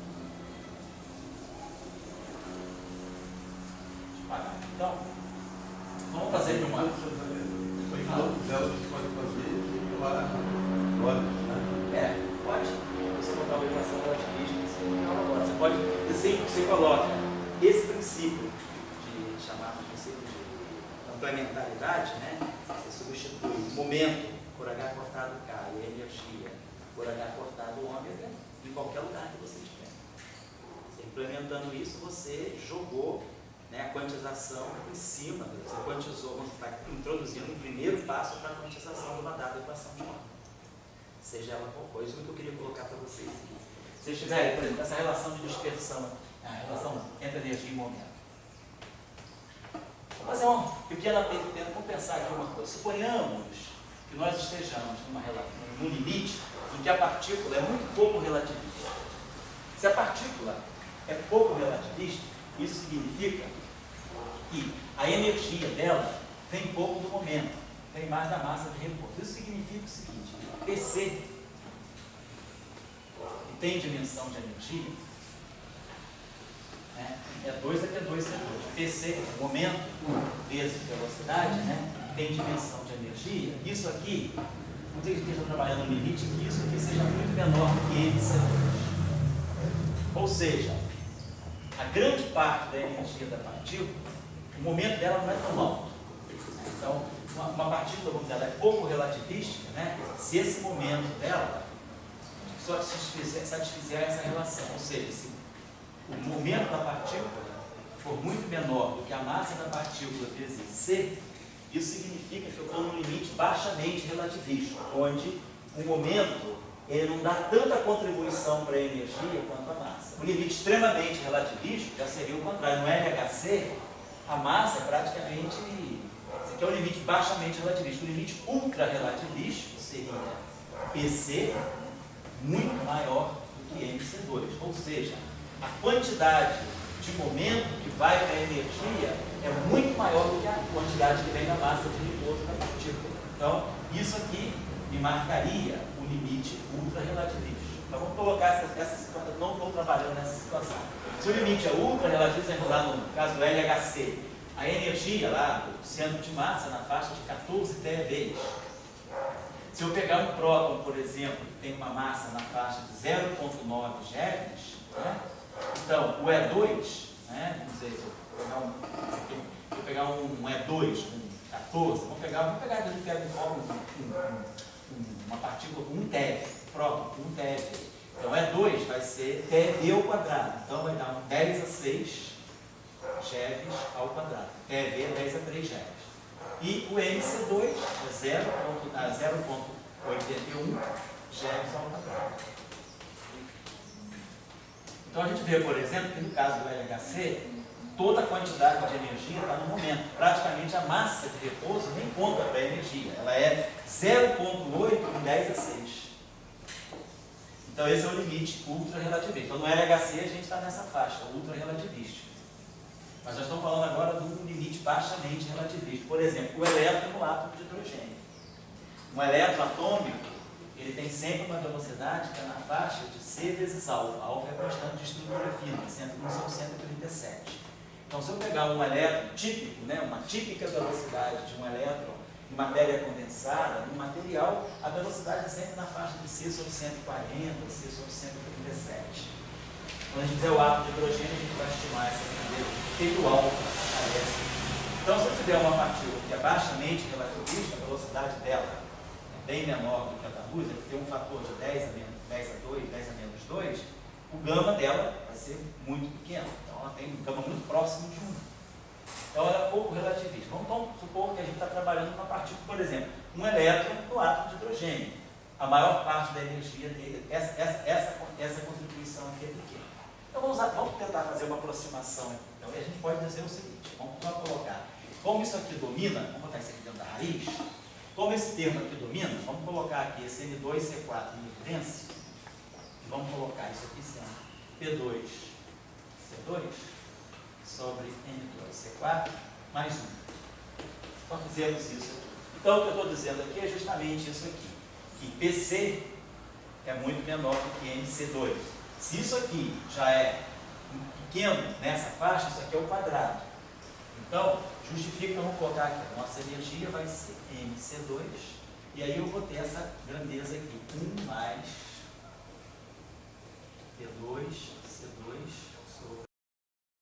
Deixa eu pagar. Então, vamos fazer uma...
Você pode fazer lá agora, né?
Pode. Você botar uma equação relativista, você colocar agora. Você pode, você coloca esse princípio de chamar de princípio de complementaridade, né? Você substitui o momento por H cortado K e a energia por H cortado ômega em qualquer lugar que você estiver. Você implementando isso, você jogou, né, a quantização em cima, você quantizou, você está introduzindo um primeiro passo para a quantização de uma dada equação de ômega. Seja ela qual for, isso é o que eu queria colocar para vocês aqui. Se vocês tiverem, por exemplo, essa relação de dispersão, a relação entre energia e momento. Vou fazer uma pequena pergunta, vamos pensar aqui uma coisa. Suponhamos que nós estejamos num limite em que a partícula é muito pouco relativista. Se a partícula é pouco relativista, isso significa que a energia dela vem pouco do momento, vem mais da massa de repouso. Isso significa o seguinte: PC, que tem dimensão de energia, né, é 2 aqui é 2 C2. PC, momento vezes velocidade, né, tem dimensão de energia. Isso aqui, não tem que esteja trabalhando no limite que isso aqui seja muito menor que MC2. Ou seja, a grande parte da energia da partícula, o momento dela não é tão alto. Então, uma partícula, vamos dizer, ela é pouco relativística, né? Se esse momento dela só satisfizer essa relação, ou seja, se o momento da partícula for muito menor do que a massa da partícula vezes C, isso significa que eu estou num limite baixamente relativista, onde o momento ele não dá tanta contribuição para a energia quanto a massa. O limite extremamente relativista já seria o contrário. No LHC, a massa é praticamente... Esse aqui é o limite baixamente relativista. O limite ultra-relativístico seria PC muito maior do que MC2. Ou seja, a quantidade de momento que vai para a energia é muito maior do que a quantidade que vem da massa de repouso da partícula. Então, isso aqui me marcaria o limite ultra-relativista. Então, vamos colocar essa situação. Não estou trabalhando nessa situação. Se o limite é ultra-relativista, lá no caso do LHC, a energia lá do centro de massa na faixa de 14 TeV. Se eu pegar um próton, por exemplo, que tem uma massa na faixa de 0,9 GeV, né? Então, o E2, né? Não sei se eu pegar um E2 com 14, vamos pegar aquele que uma partícula com 1 TeV, próton com 1 TeV. Então, E2 vai ser TeV ao quadrado. Então, vai dar um 10 a 6 GeV ao quadrado. TeV é 10 a 3 GeV. E o MC2 é 0,81 GeV ao quadrado. Então a gente vê, por exemplo, que no caso do LHC, toda a quantidade de energia está no momento. Praticamente a massa de repouso nem conta para a energia. Ela é 0,8 em 10 a 6. Então esse é o limite ultra-relativista. Então no LHC a gente está nessa faixa, ultra-relativista. Mas nós estamos falando agora do limite baixamente relativista. Por exemplo, o elétron no átomo de hidrogênio. Um elétron atômico, ele tem sempre uma velocidade que é na faixa de C vezes alfa. Alfa é a constante de estrutura fina, que são 137. Então, se eu pegar um elétron típico, né, uma típica velocidade de um elétron em matéria condensada, no material, a velocidade é sempre na faixa de C sobre 140, C sobre 137. Quando a gente fizer o átomo de hidrogênio, a gente vai estimar essa maneira, o que o alfa aparece. Então, se eu tiver uma partícula que é baixamente relativista, a velocidade dela é bem menor do que a da luz, que tem um fator de 10 a 2, 10 a menos 2, o gama dela vai ser muito pequeno. Então, ela tem um gama muito próximo de 1. Então era pouco relativista. Vamos supor que a gente está trabalhando com uma partícula, por exemplo, um elétron no átomo de hidrogênio. A maior parte da energia dele, essa contribuição aqui é pequena. Então vamos tentar fazer uma aproximação aqui. Então a gente pode dizer o seguinte, vamos colocar, como isso aqui domina, vamos botar isso aqui dentro da raiz, como esse termo aqui domina, vamos colocar aqui esse N2C4 em evidência, e vamos colocar isso aqui sendo P2C2 sobre N2C4 mais 1. Só fizemos isso aqui. Então o que eu estou dizendo aqui é justamente isso aqui, que PC é muito menor do que NC2. Se isso aqui já é pequeno nessa faixa, isso aqui é o quadrado. Então, justifica, vamos colocar aqui, a nossa energia vai ser MC2, e aí eu vou ter essa grandeza aqui, 1 mais